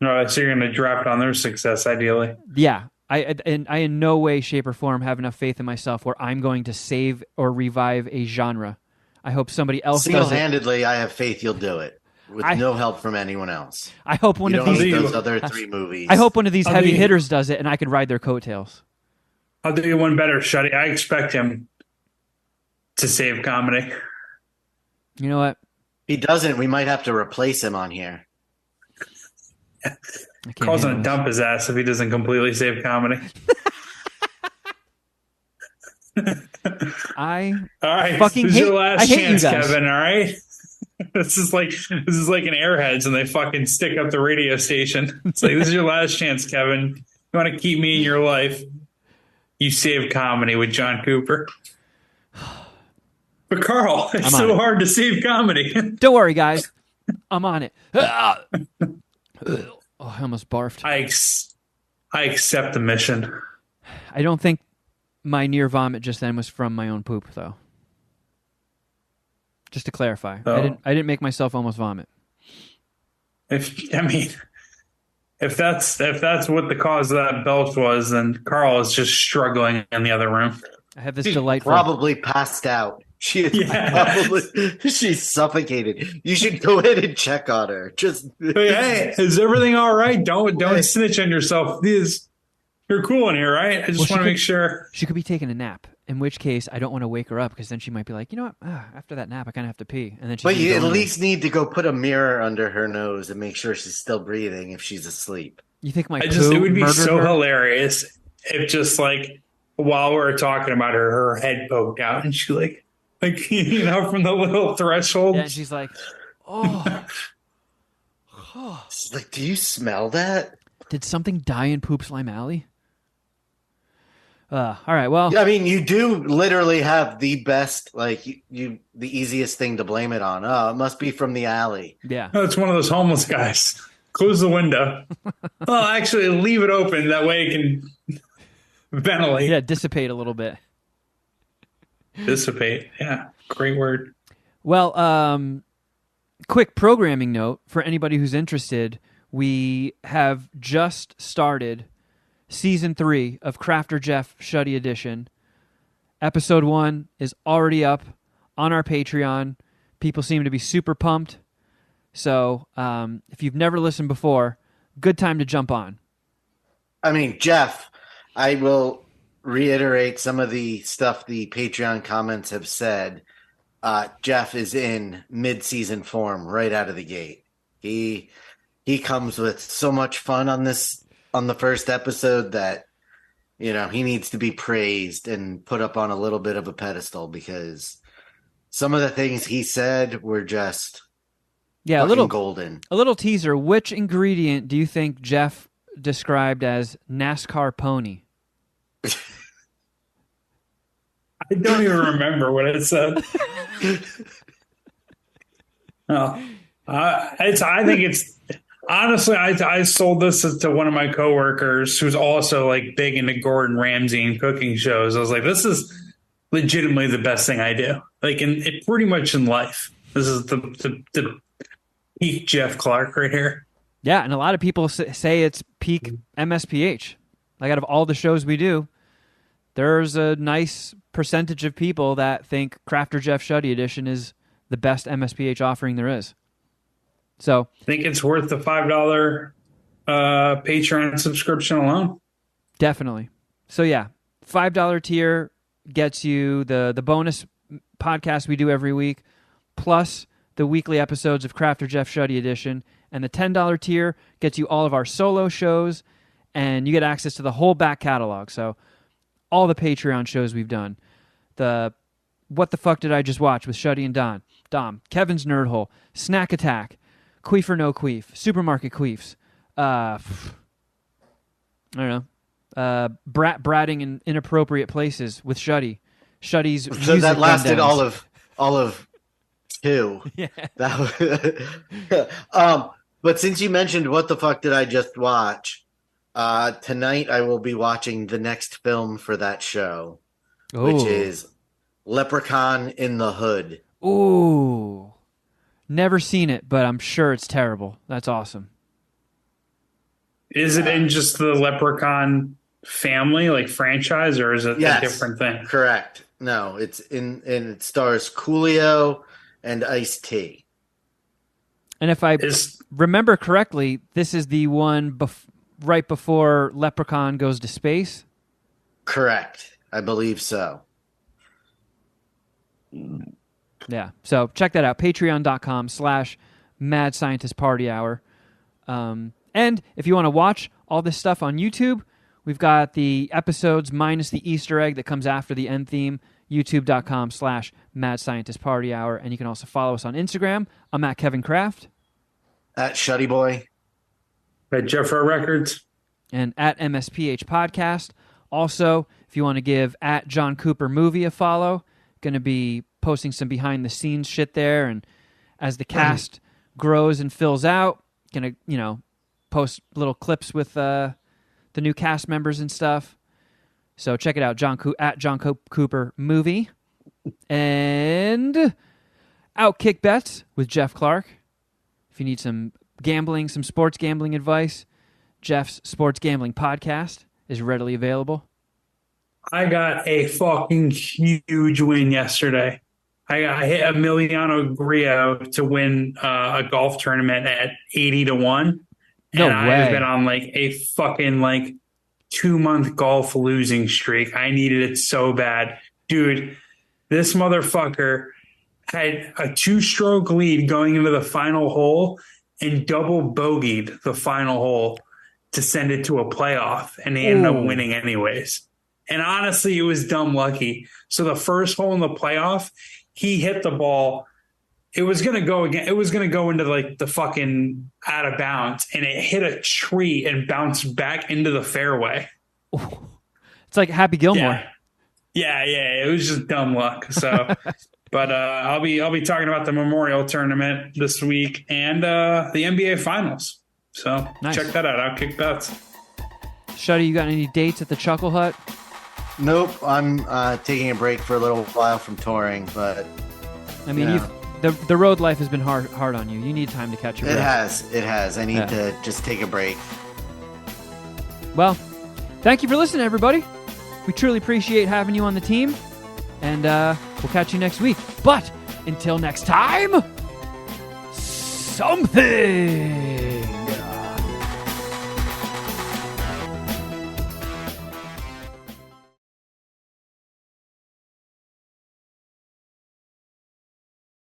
No, so you're going to draft on their success, ideally. Yeah. I in no way, shape, or form have enough faith in myself where I'm going to save or revive a genre. I hope somebody else does it. Single-handedly, I have faith you'll do it with no help from anyone else. I hope one you of don't these need those other 3 movies. I hope one of these heavy hitters does it, and I could ride their coattails. I'll do you one better, Shuddy. I expect him to save comedy. You know what? If he doesn't, we might have to replace him on here. Carl's going to dump his ass if he doesn't completely save comedy. I all right, fucking this is your last chance, you guys. Kevin. All right, this is like an Airheads, and they fucking stick up the radio station. It's like, this is your last chance, Kevin. You want to keep me in your life? You save comedy with John Cooper. But Carl, it's so hard to save comedy. Don't worry, guys. I'm on it. Oh, I almost barfed. I accept the mission. I don't think my near vomit just then was from my own poop, though. Just to clarify, I didn't make myself almost vomit. If that's what the cause of that belch was, then Carl is just struggling in the other room. I have this delightful. Probably passed out. She's suffocated. You should go in and check on her. Just hey, is everything all right? Don't snitch on yourself. You're cool in here, right? I just want to make sure. She could be taking a nap. In which case, I don't want to wake her up because then she might be like, you know what? After that nap, I kind of have to pee. And then. But you at least need to go put a mirror under her nose and make sure she's still breathing if she's asleep. You think my it would be so hilarious if just like while we're talking about her head poked out and she like you know, from the little threshold. Yeah, and she's like, oh. She's like, do you smell that? Did something die in Poop Slime Alley? All right, well. I mean, you do literally have the best, like, the easiest thing to blame it on. Oh, it must be from the alley. Yeah. No, it's one of those homeless guys. Close the window. Well, actually, leave it open. That way it can ventilate. Yeah, dissipate a little bit. Dissipate. Yeah, great word. Well, quick programming note for anybody who's interested. We have just started Season 3 of Crafter Geoff Shuddy Edition. Episode 1 is already up on our Patreon. People seem to be super pumped. So if you've never listened before, good time to jump on. I mean, Jeff, I will reiterate some of the stuff the Patreon comments have said. Jeff is in mid-season form right out of the gate. He comes with so much fun on the first episode that, you know, he needs to be praised and put up on a little bit of a pedestal because some of the things he said were just a little golden. A little teaser. Which ingredient do you think Jeff described as NASCAR pony? I don't even remember what it said. No, I think it's honestly. I sold this to one of my coworkers who's also like big into Gordon Ramsay and cooking shows. I was like, this is legitimately the best thing I do. Like, pretty much in life. This is the peak Jeff Clark right here. Yeah, and a lot of people say it's peak MSPH. Like out of all the shows we do, there's a nice percentage of people that think Crafter Geoff Shuddy Edition is the best MSPH offering there is. So I think it's worth the $5 Patreon subscription alone. definitely. So yeah, $5 tier gets you the bonus podcast we do every week, plus the weekly episodes of Crafter Geoff Shuddy Edition. And the $10 tier gets you all of our solo shows, and you get access to the whole back catalog. So all the Patreon shows we've done. The What the Fuck Did I Just Watch with Shuddy and Dom, Kevin's Nerd Hole, Snack Attack, Queef or No Queef, Supermarket Queefs, I don't know, bratting in inappropriate places with Shuddy's So music that lasted rundowns. all of two. Yeah. But since you mentioned What the Fuck Did I Just Watch, tonight I will be watching the next film for that show, which Ooh. is Leprechaun in the Hood. Ooh. Never seen it, but I'm sure it's terrible. That's awesome. Is it in just the Leprechaun family, like franchise, or is it Yes. a different thing? Correct. No, it's and it stars Coolio and Ice-T. And if I Is remember correctly, this is the one right before Leprechaun goes to space. Correct. I believe so. Yeah. So check that out. Patreon.com/Mad Scientist Party Hour. And if you want to watch all this stuff on YouTube, we've got the episodes minus the Easter egg that comes after the end theme. YouTube.com/Mad Scientist Party Hour. And you can also follow us on Instagram. I'm at Kevin Kraft. At Shuddy Boy. at Jeff Records? And at MSPH Podcast. Also, if you want to give at John Cooper Movie a follow, going to be posting some behind the scenes shit there, and as the cast grows and fills out, going to post little clips with the new cast members and stuff. So check it out, at John Cooper Movie. And Outkick Bets with Jeff Clark. If you need some sports gambling advice, Jeff's Sports Gambling Podcast is readily available. I got a fucking huge win yesterday. I hit Emiliano Grillo to win a golf tournament at 80-1. No and way. I've been on like a fucking 2-month golf losing streak. I needed it so bad. Dude, this motherfucker had a 2-stroke lead going into the final hole and double bogeyed the final hole to send it to a playoff, and he ended up winning anyways. And honestly, it was dumb lucky. So the first hole in the playoff, he hit the ball. It was going to go again. It was going to go into the fucking out of bounds, and it hit a tree and bounced back into the fairway. It's like Happy Gilmore. Yeah. It was just dumb luck. So, but I'll be talking about the Memorial Tournament this week and the NBA Finals. So Nice. Check that out. Outkick Bets. Shuddy, you got any dates at the Chuckle Hut? Nope, I'm taking a break for a little while from touring, but I mean, Yeah. the road life has been hard on you. You need time to catch your breath. it has. I need Yeah. to just take a break. Well, thank you for listening, everybody. We truly appreciate having you on the team, and we'll catch you next week. But until next time, something.